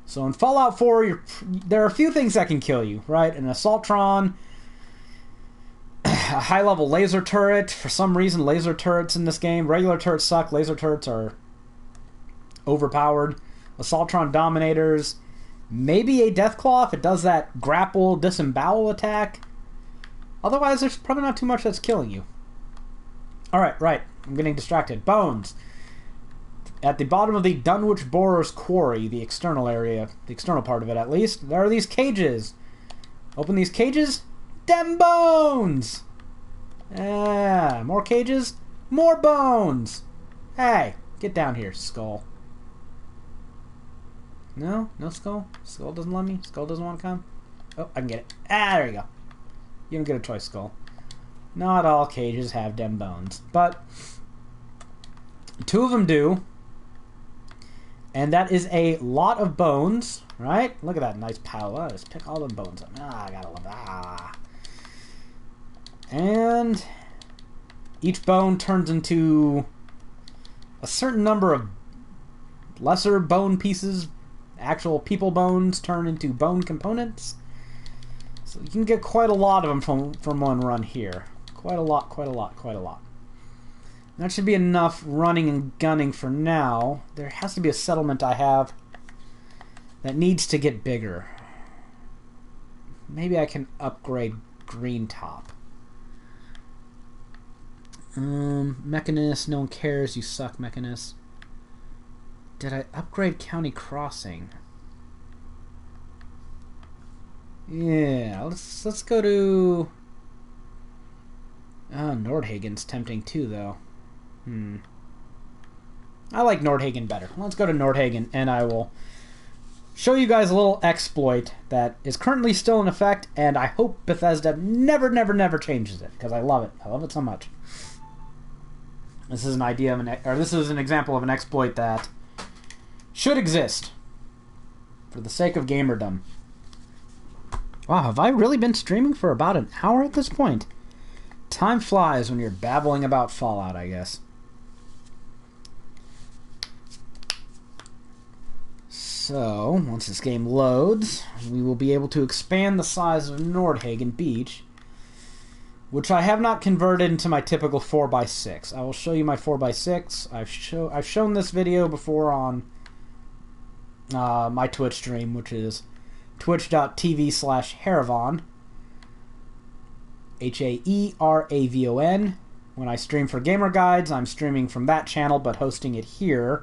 So in Fallout 4, there are a few things that can kill you, right? An Assaultron, a high-level laser turret. For some reason, laser turrets in this game, regular turrets suck. Laser turrets are overpowered. Assaultron Dominators. Maybe a Deathclaw if it does that grapple disembowel attack. Otherwise, there's probably not too much that's killing you. Alright, right. I'm getting distracted. Bones. At the bottom of the Dunwich Borer's Quarry, the external area, the external part of it at least, there are these cages. Open these cages. Dem bones! Yeah, more cages. More bones! Hey, get down here, skull. No? No skull? Skull doesn't let me? Skull doesn't want to come? Oh, I can get it. Ah, there you go. You don't get a choice, skull. Not all cages have dem bones, but 2 of them do. And that is a lot of bones, right? Look at that nice pile. Let's pick all the bones up. Ah, I gotta love that. Ah. And each bone turns into a certain number of lesser bone pieces. Actual people bones turn into bone components. So you can get quite a lot of them from one run here. Quite a lot, quite a lot, quite a lot. That should be enough running and gunning for now. There has to be a settlement I have that needs to get bigger. Maybe I can upgrade Green Top. Mechanist, no one cares. You suck, Mechanist. Did I upgrade County Crossing? Yeah, let's go to... Nordhagen's tempting too, though. I like Nordhagen better. Let's go to Nordhagen, and I will show you guys a little exploit that is currently still in effect, and I hope Bethesda never, never, never changes it, because I love it. I love it so much. This is an idea of this is an example of an exploit that should exist for the sake of gamerdom. Wow, have I really been streaming for about an hour at this point? Time flies when you're babbling about Fallout, I guess. So, once this game loads, we will be able to expand the size of Nordhagen Beach, which I have not converted into my typical 4x6. I will show you my 4x6. I've shown this video before on my Twitch stream, which is twitch.tv/Haeravon. Haeravon. When I stream for Gamer Guides, I'm streaming from that channel, but hosting it here.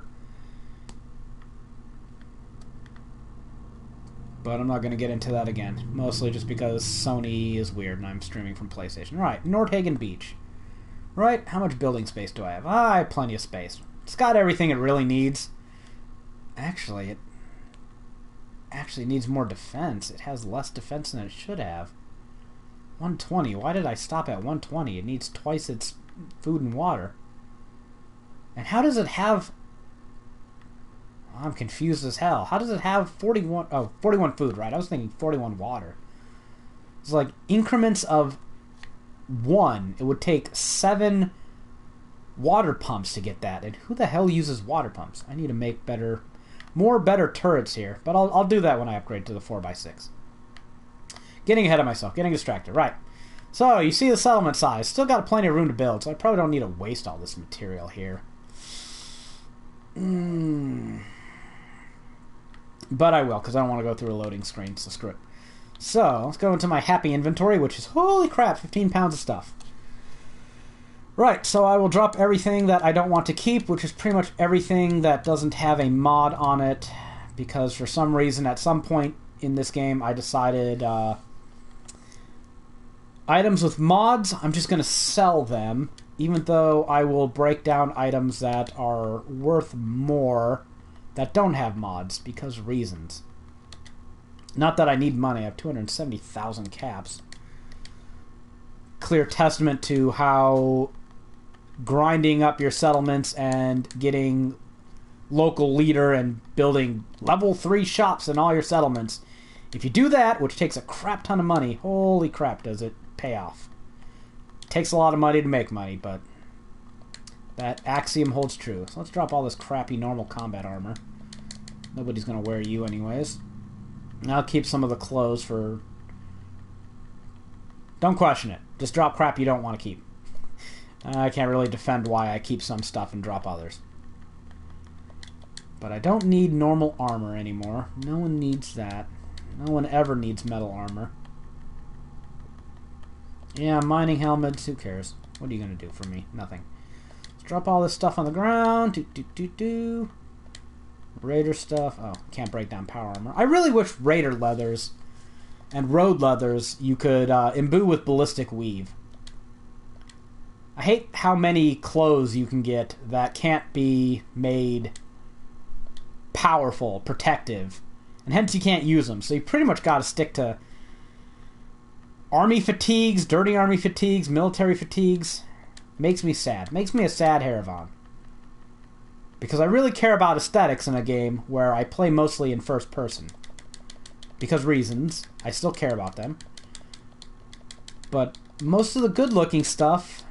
But I'm not going to get into that again. Mostly just because Sony is weird and I'm streaming from PlayStation. Right, Nordhagen Beach. Right, how much building space do I have? I have plenty of space. It's got everything it really needs. Actually, it needs more defense. It has less defense than it should have. 120. Why did I stop at 120? It needs twice its food and water. And how does it have... I'm confused as hell. How does it have 41... Oh, 41 food, right? I was thinking 41 water. It's like increments of 1. It would take 7 water pumps to get that. And who the hell uses water pumps? I need to make more better turrets here. But I'll do that when I upgrade to the 4x6. Getting ahead of myself. Getting distracted. Right. So, you see the settlement size. Still got plenty of room to build, so I probably don't need to waste all this material here. But I will, because I don't want to go through a loading screen, so screw it. So, let's go into my happy inventory, which is, holy crap, 15 pounds of stuff. Right, so I will drop everything that I don't want to keep, which is pretty much everything that doesn't have a mod on it, because for some reason at some point in this game I decided items with mods, I'm just going to sell them, even though I will break down items that are worth more that don't have mods, because reasons. Not that I need money, I have 270,000 caps. Clear testament to how grinding up your settlements and getting local leader and building level 3 shops in all your settlements. If you do that, which takes a crap ton of money, holy crap does it pay off. It takes a lot of money to make money, but that axiom holds true. So let's drop all this crappy normal combat armor. Nobody's going to wear you anyways. And I'll keep some of the clothes for... Don't question it. Just drop crap you don't want to keep. I can't really defend why I keep some stuff and drop others. But I don't need normal armor anymore. No one needs that. No one ever needs metal armor. Yeah, mining helmets, who cares? What are you going to do for me? Nothing. Let's drop all this stuff on the ground. Raider stuff. Oh, can't break down power armor. I really wish Raider leathers and road leathers you could imbue with ballistic weave. I hate how many clothes you can get that can't be made powerful, protective, and hence you can't use them. So you pretty much got to stick to army fatigues, dirty army fatigues, military fatigues. Makes me sad. Makes me a sad Haeravon. Because I really care about aesthetics in a game where I play mostly in first person. Because reasons. I still care about them. But most of the good looking stuff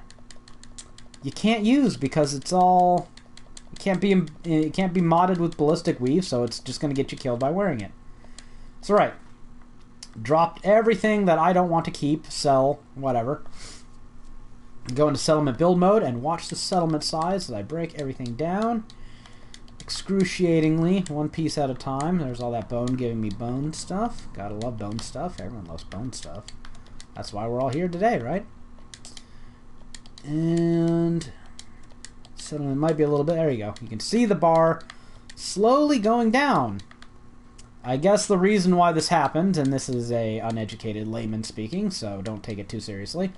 you can't use because it's all... It can't be modded with ballistic weave, so it's just going to get you killed by wearing it. So right. Dropped everything that I don't want to keep, sell, whatever. Go into settlement build mode and watch the settlement size as I break everything down. Excruciatingly, one piece at a time. There's all that bone giving me bone stuff. Gotta love bone stuff. Everyone loves bone stuff. That's why we're all here today, right? And settlement might be a little bit... There you go. You can see the bar slowly going down. I guess the reason why this happened, and this is a uneducated layman speaking, so don't take it too seriously.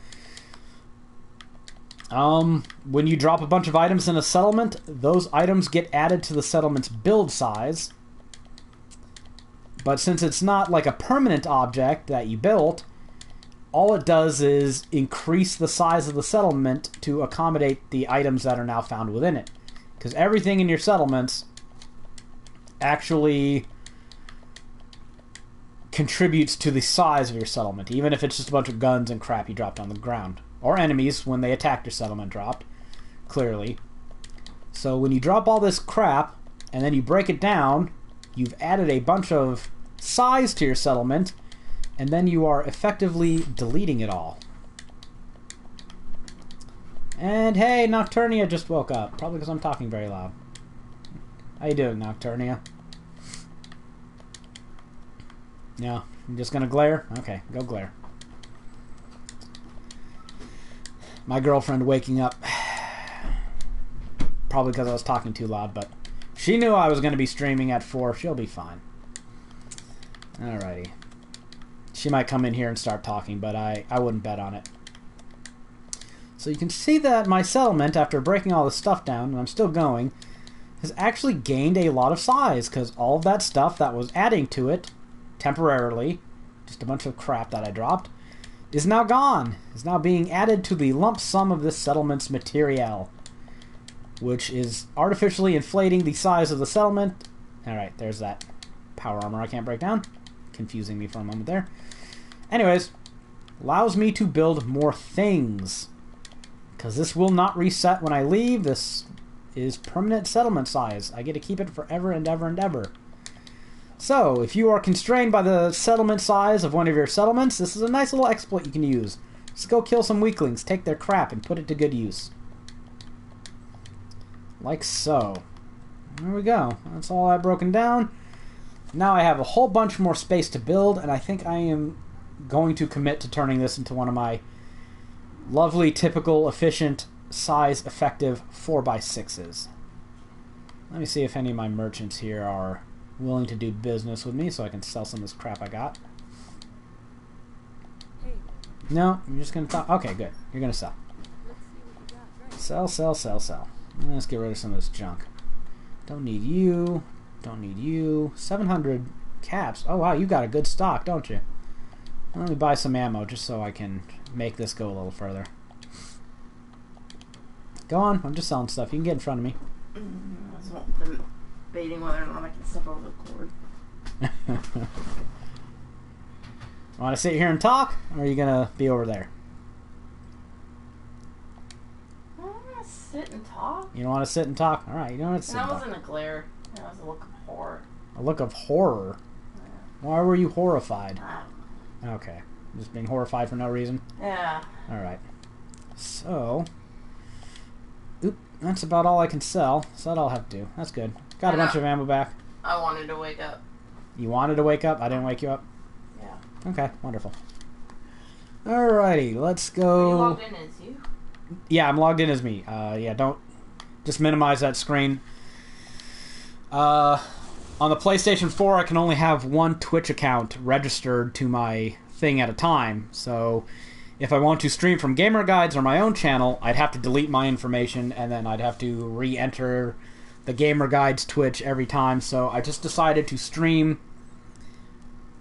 When you drop a bunch of items in a settlement, those items get added to the settlement's build size. But since it's not like a permanent object that you built, all it does is increase the size of the settlement to accommodate the items that are now found within it. Because everything in your settlements actually contributes to the size of your settlement, even if it's just a bunch of guns and crap you dropped on the ground. Or enemies when they attacked your settlement dropped, clearly. So when you drop all this crap, and then you break it down, you've added a bunch of size to your settlement, and then you are effectively deleting it all. And hey, Nocturnia just woke up, probably because I'm talking very loud. How you doing, Nocturnia? Yeah, I'm just gonna glare? Okay, go glare. My girlfriend waking up. Probably because I was talking too loud, but she knew I was going to be streaming at 4. She'll be fine. Alrighty. She might come in here and start talking, but I wouldn't bet on it. So you can see that my settlement, after breaking all this stuff down, and I'm still going, has actually gained a lot of size, because all of that stuff that was adding to it, temporarily, just a bunch of crap that I dropped, is now gone. Is now being added to the lump sum of this settlement's materiel, which is artificially inflating the size of the settlement. Alright, there's that power armor I can't break down. Confusing me for a moment there. Anyways, allows me to build more things, because this will not reset when I leave. This is permanent settlement size. I get to keep it forever and ever and ever. So, if you are constrained by the settlement size of one of your settlements, this is a nice little exploit you can use. Just go kill some weaklings, take their crap, and put it to good use. Like so. There we go. That's all I've broken down. Now I have a whole bunch more space to build, and I think I am going to commit to turning this into one of my lovely, typical, efficient size effective 4x6s. Let me see if any of my merchants here are willing to do business with me so I can sell some of this crap I got. No, you're just going to talk. Okay, good. You're going to sell. Sell, sell, sell, sell. Let's get rid of some of this junk. Don't need you. Don't need you. 700 caps. Oh, wow, you got a good stock, don't you? Let me buy some ammo just so I can make this go a little further. Go on. I'm just selling stuff. You can get in front of me. I just want them debating whether or not I can step over the cord. Want to sit here and talk, or are you going to be over there? I want to sit and talk. You don't want to sit and talk? All right, you don't have to sit and talk. That wasn't a glare. That was a look of horror. A look of horror? Yeah. Why were you horrified? I don't know. Okay. Just being horrified for no reason? Yeah. Alright. So... Oop, that's about all I can sell, so that's all I have to do. That's good. Got a bunch of ammo back. I wanted to wake up. You wanted to wake up? I didn't wake you up? Yeah. Okay, wonderful. Alrighty, let's go... Are you logged in as you? Yeah, I'm logged in as me. Yeah, don't... Just minimize that screen. On the PlayStation 4, I can only have one Twitch account registered to my thing at a time. So, if I want to stream from Gamer Guides or my own channel, I'd have to delete my information, and then I'd have to re-enter the Gamer Guides Twitch every time. So, I just decided to stream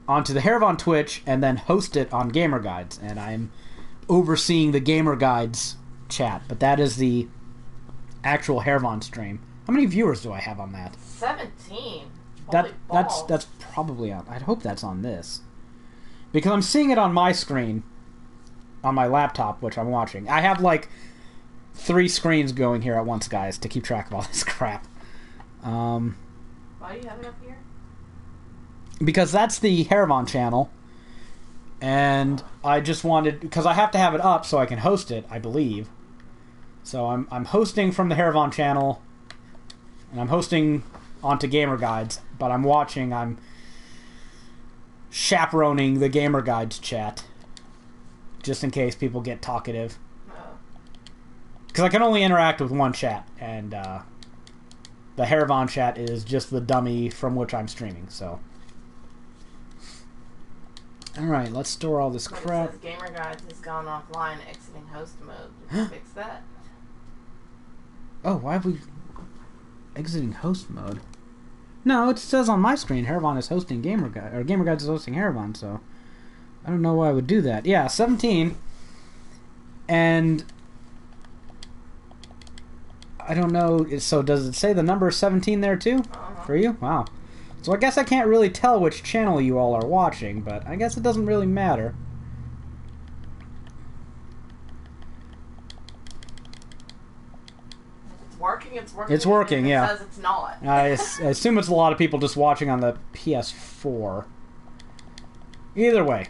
onto the Haeravon Twitch and then host it on Gamer Guides. And I'm overseeing the Gamer Guides chat. But that is the actual Haeravon stream. How many viewers do I have on that? 17. That's probably on. I'd hope that's on this, because I'm seeing it on my screen, on my laptop, which I'm watching. I have like 3 screens going here at once, guys, to keep track of all this crap. Why do you have it up here? Because that's the Haeravon channel, and I just wanted, because I have to have it up so I can host it, I believe. So I'm hosting from the Haeravon channel, and I'm hosting onto Gamer Guides, but I'm chaperoning the Gamer Guides chat, just in case people get talkative. Because I can only interact with one chat, and the Haeravon chat is just the dummy from which I'm streaming, so. Alright, let's store all this crap. It says Gamer Guides has gone offline, exiting host mode. Did you fix that? Oh, why have we... Exiting host mode? No, it says on my screen Haeravon is hosting Gamer Guide, or Gamer Guides is hosting Haeravon, so I don't know why I would do that. Yeah, 17. And I don't know, so does it say the number 17 there too? For you? Wow. So I guess I can't really tell which channel you all are watching, but I guess it doesn't really matter. It's working. It's working, yeah. It says it's not. I assume it's a lot of people just watching on the PS4. Either way.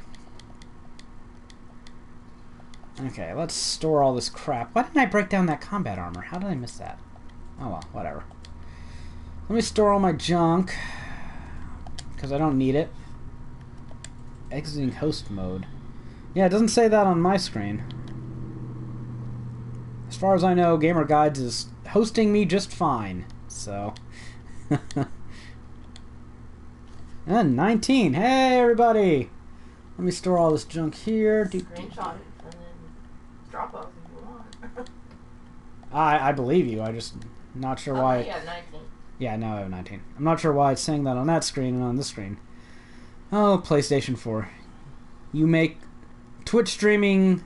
Okay, let's store all this crap. Why didn't I break down that combat armor? How did I miss that? Oh well, whatever. Let me store all my junk, because I don't need it. Exiting host mode. Yeah, it doesn't say that on my screen. As far as I know, Gamer Guides is hosting me just fine, so. And 19. Hey, everybody! Let me store all this junk here. Screenshot it and then drop off if you want. I believe you. I just not sure why. Yeah, 19. Yeah, now I have 19. I'm not sure why it's saying that on that screen and on this screen. Oh, PlayStation 4. You make Twitch streaming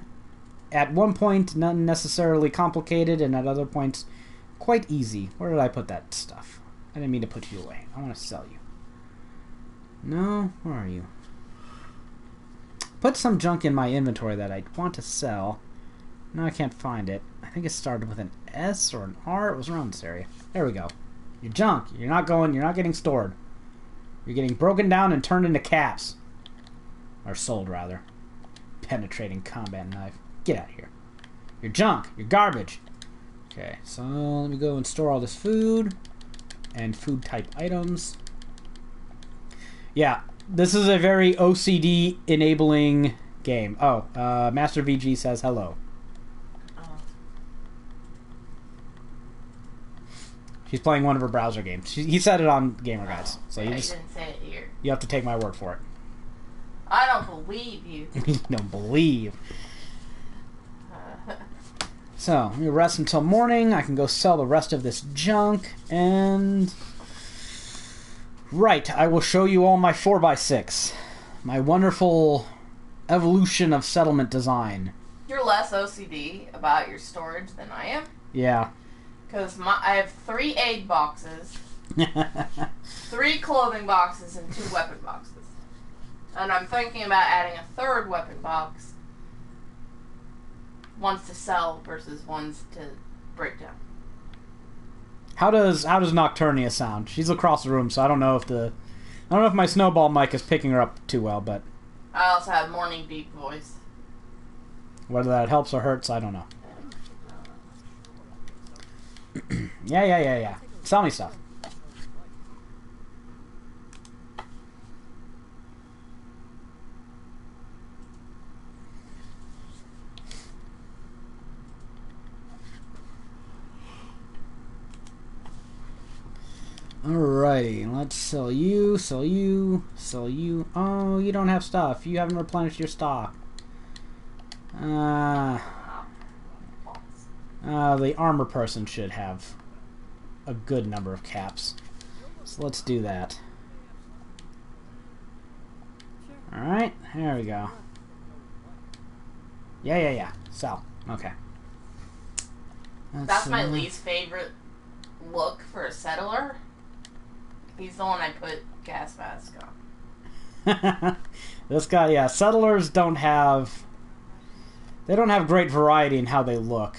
at one point not necessarily complicated, and at other points quite easy. Where did I put that stuff? I didn't mean to put you away. I want to sell you. No? Where are you? Put some junk in my inventory that I want to sell. No, I can't find it. I think it started with an S or an R. It was around this area. There we go. Your junk. You're not getting stored. You're getting broken down and turned into caps. Or sold, rather. Penetrating combat knife. Get out of here. Your junk. Your garbage. Okay, so let me go and store all this food. And food type items. Yeah, this is a very OCD enabling game. Oh, Master VG says hello. She's playing one of her browser games. He said it on Gamer Guides, so yeah, you you didn't say it here. You have to take my word for it. I don't believe you. You don't believe. So, let me rest until morning. I can go sell the rest of this junk, and... Right, I will show you all my 4x6. My wonderful evolution of settlement design. You're less OCD about your storage than I am. Yeah. Because I have 3 aid boxes, 3 clothing boxes, and 2 weapon boxes. And I'm thinking about adding a 3rd weapon box. One's to sell versus one's to break down. How does Nocturnia sound? She's across the room, so I don't know if my snowball mic is picking her up too well, but I also have morning deep voice. Whether that helps or hurts, I don't know. Yeah. Sell me stuff. Alrighty, let's sell you. Oh, you don't have stuff. You haven't replenished your stock. The armor person should have a good number of caps. So let's do that. Alright, there we go. Yeah. Sell. Okay. That's my least favorite look for a settler. He's the one I put gas mask on. This guy, yeah, settlers don't have... They don't have great variety in how they look.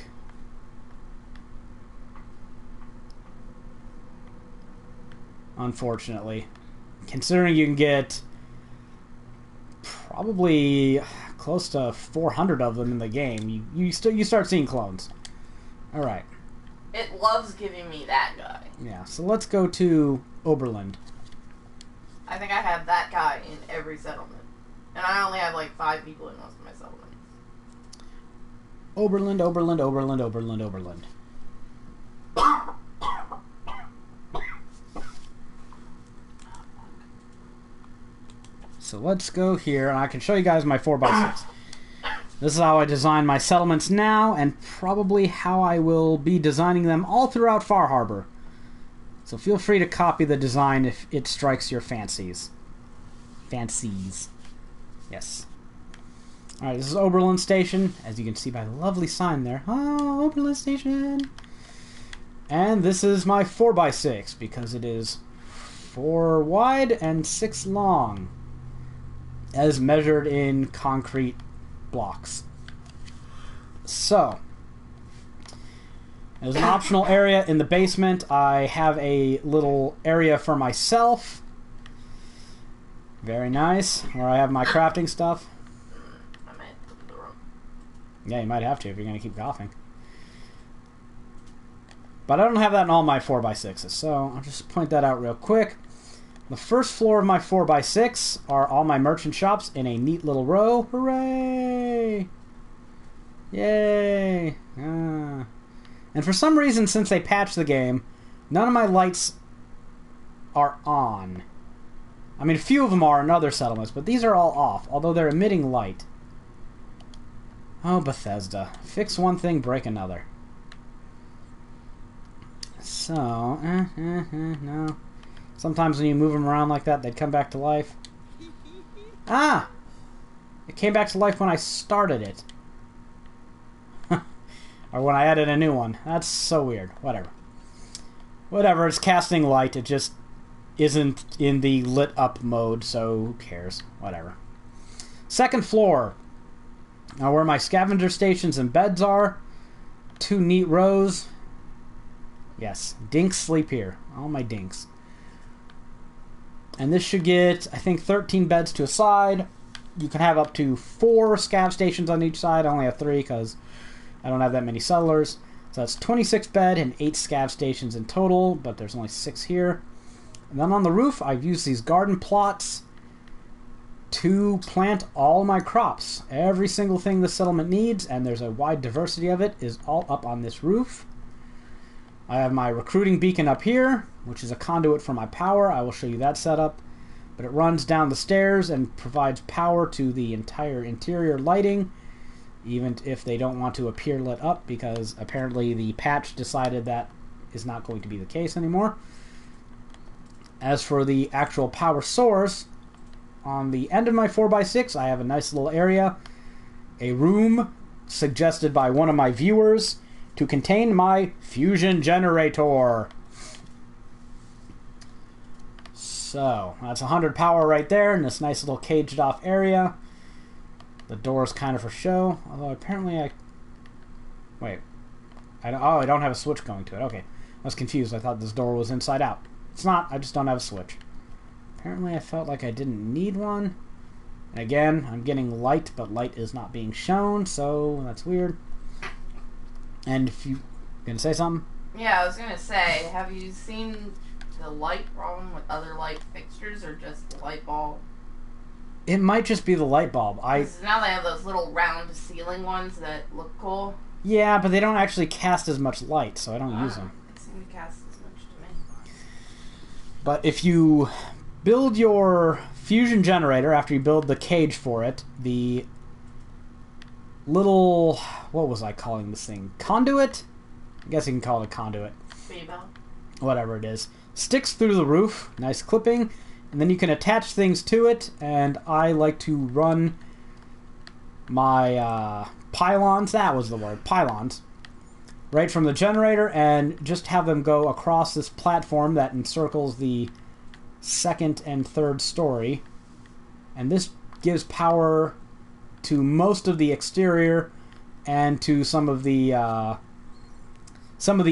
Unfortunately. Considering you can get probably close to 400 of them in the game, you start seeing clones. Alright. It loves giving me that guy. Yeah, so let's go to Oberland. I think I have that guy in every settlement. And I only have like 5 people in most of my settlements. Oberland. So let's go here, and I can show you guys my 4x6. This is how I design my settlements now, and probably how I will be designing them all throughout Far Harbor. So feel free to copy the design if it strikes your fancies. Yes. Alright, this is Oberlin Station, as you can see by the lovely sign there. Oh, Oberlin Station! And this is my 4x6, because it is 4 wide and 6 long, as measured in concrete blocks. So, there's an optional area in the basement. I have a little area for myself. Very nice, where I have my crafting stuff. Yeah, you might have to if you're going to keep coughing. But I don't have that in all my 4x6s, so I'll just point that out real quick. The first floor of my 4x6 are all my merchant shops in a neat little row. Hooray! Yay! And for some reason, since they patched the game, none of my lights are on. I mean, a few of them are in other settlements, but these are all off, although they're emitting light. Oh, Bethesda. Fix one thing, break another. So, no. Sometimes when you move them around like that, they'd come back to life. Ah! It came back to life when I started it. Or when I added a new one. That's so weird. Whatever, it's casting light. It just isn't in the lit up mode, so who cares? Whatever. Second floor. Now where my scavenger stations and beds are. 2 neat rows. Yes, dinks sleep here. All my dinks. And this should get, I think, 13 beds to a side. You can have up to 4 scav stations on each side. I only have 3 because I don't have that many settlers. So that's 26 bed and 8 scav stations in total, but there's only 6 here. And then on the roof, I've used these garden plots to plant all my crops. Every single thing the settlement needs, and there's a wide diversity of it, is all up on this roof. I have my recruiting beacon up here, which is a conduit for my power. I will show you that setup. But it runs down the stairs and provides power to the entire interior lighting, even if they don't want to appear lit up, because apparently the patch decided that is not going to be the case anymore. As for the actual power source, on the end of my 4x6, I have a nice little area, a room suggested by one of my viewers to contain my fusion generator. So, that's 100 power right there in this nice little caged off area. The door is kind of for show, although apparently I... Wait. I don't have a switch going to it. Okay. I was confused. I thought this door was inside out. It's not. I just don't have a switch. Apparently I felt like I didn't need one. And again, I'm getting light, but light is not being shown, so that's weird. And if you... Gonna say something? Yeah, I was gonna say, have you seen the light problem with other light fixtures, or just the light bulb? It might just be the light bulb. Now they have those little round ceiling ones that look cool. Yeah, but they don't actually cast as much light, so I don't use them. They seem to cast as much to me. But if you build your fusion generator after you build the cage for it, the little... What was I calling this thing? Conduit? I guess you can call it a conduit. Bebo. Whatever it is. Sticks through the roof. Nice clipping. And then you can attach things to it, and I like to run my pylons, that was the word, pylons, right from the generator, and just have them go across this platform that encircles the second and third story. And this gives power to most of the exterior and to some of the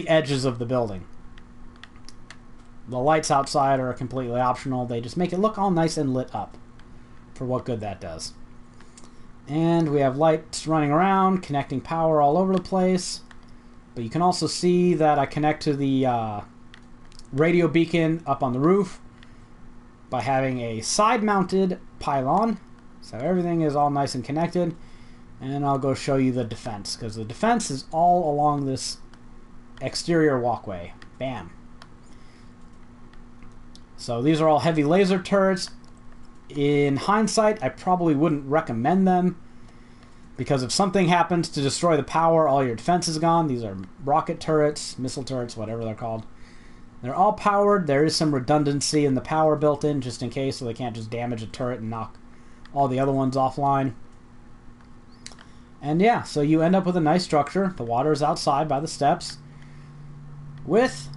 edges of the building. The lights outside are completely optional. They just make it look all nice and lit up for what good that does. And we have lights running around, connecting power all over the place. But you can also see that I connect to the radio beacon up on the roof by having a side-mounted pylon. So everything is all nice and connected. And I'll go show you the defense, because the defense is all along this exterior walkway. Bam. So these are all heavy laser turrets. In hindsight, I probably wouldn't recommend them, because if something happens to destroy the power, all your defense is gone. These are rocket turrets, missile turrets, whatever they're called. They're all powered. There is some redundancy in the power built in, just in case, so they can't just damage a turret and knock all the other ones offline. And yeah, so you end up with a nice structure. The water is outside by the steps, with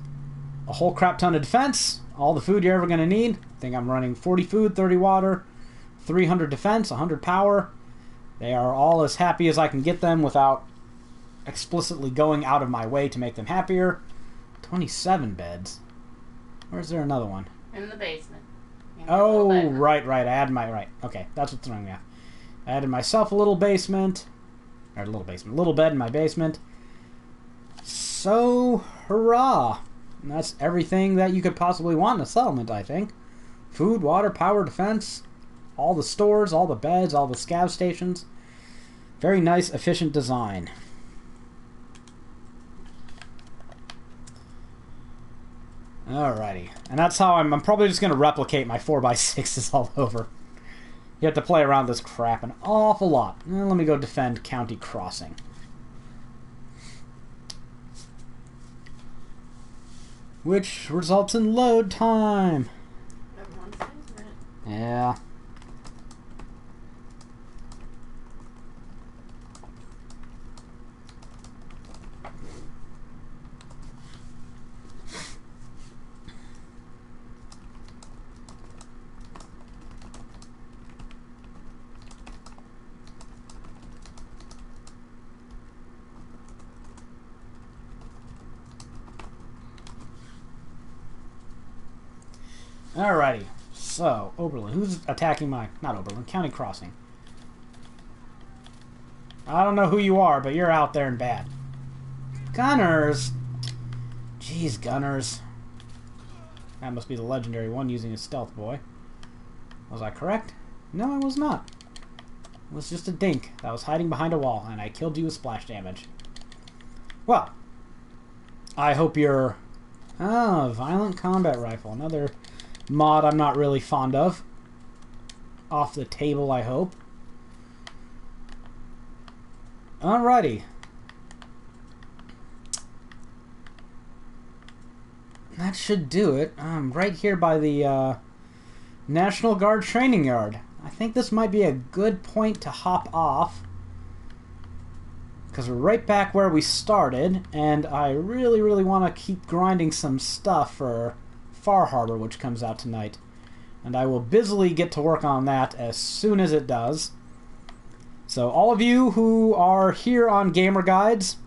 a whole crap ton of defense, all the food you're ever going to need. I think I'm running 40 food, 30 water, 300 defense, 100 power. They are all as happy as I can get them without explicitly going out of my way to make them happier. 27 beds. Where's there another one? In the basement. Oh, right. I added my... Right. Okay, that's what's throwing me off. I added myself a little basement. Or little bed in my basement. So, hurrah! And that's everything that you could possibly want in a settlement, I think. Food, water, power, defense, all the stores, all the beds, all the scav stations. Very nice, efficient design. Alrighty. And that's how I'm probably just going to replicate my 4x6s all over. You have to play around this crap an awful lot. Let me go defend County Crossing. Which results in load time. Everyone's favorite. Yeah. Alrighty, so, Oberlin. Who's attacking my... Not Oberlin, County Crossing. I don't know who you are, but you're out there and bad. Gunners! Jeez, Gunners. That must be the legendary one using his stealth boy. Was I correct? No, I was not. It was just a dink that was hiding behind a wall, and I killed you with splash damage. Well, I hope you're... Oh, Violent Combat Rifle. Another mod I'm not really fond of. Off the table, I hope. Alrighty. That should do it. I'm right here by the National Guard training yard. I think this might be a good point to hop off, because we're right back where we started, and I really, really want to keep grinding some stuff for Far Harbor, which comes out tonight. And I will busily get to work on that as soon as it does. So all of you who are here on Gamer Guides,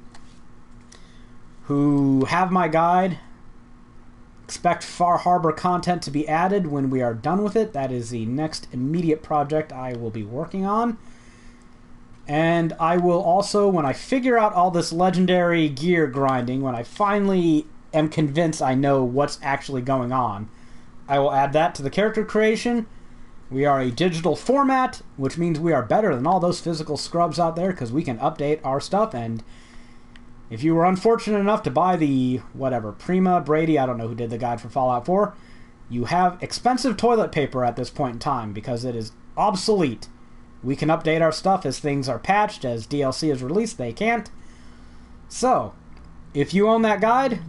who have my guide, expect Far Harbor content to be added when we are done with it. That is the next immediate project I will be working on. And I will also, when I figure out all this legendary gear grinding, when I finally am convinced I know what's actually going on, I will add that to the character creation. We are a digital format, which means we are better than all those physical scrubs out there, because we can update our stuff. And if you were unfortunate enough to buy the, whatever, Prima, Brady, I don't know who did the guide for Fallout 4, you have expensive toilet paper at this point in time, because it is obsolete. We can update our stuff as things are patched, as DLC is released, they can't. So, if you own that guide,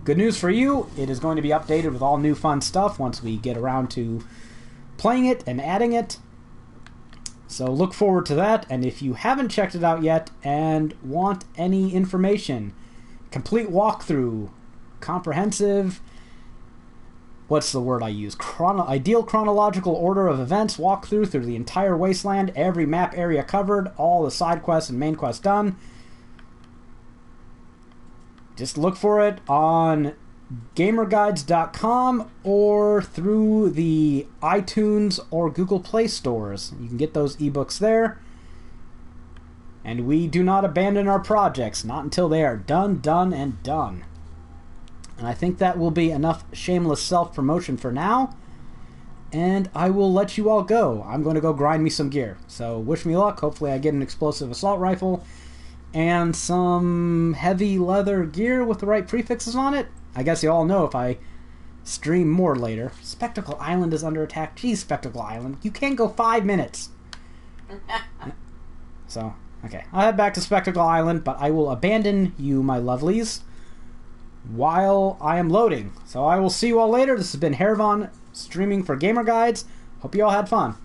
good news for you, it is going to be updated with all new fun stuff once we get around to playing it and adding it. So look forward to that, and if you haven't checked it out yet and want any information, complete walkthrough, comprehensive, what's the word I use? Ideal chronological order of events, walkthrough through the entire wasteland, every map area covered, all the side quests and main quests done. Just look for it on gamerguides.com or through the iTunes or Google Play stores. You can get those ebooks there. And we do not abandon our projects, not until they are done, and done. And I think that will be enough shameless self-promotion for now. And I will let you all go. I'm going to go grind me some gear. So wish me luck. Hopefully I get an explosive assault rifle and some heavy leather gear with the right prefixes on it. I guess you all know if I stream more later. Spectacle Island is under attack. Geez, Spectacle Island. You can't go 5 minutes. So, okay. I'll head back to Spectacle Island, but I will abandon you, my lovelies, while I am loading. So I will see you all later. This has been Haeravon streaming for Gamer Guides. Hope you all had fun.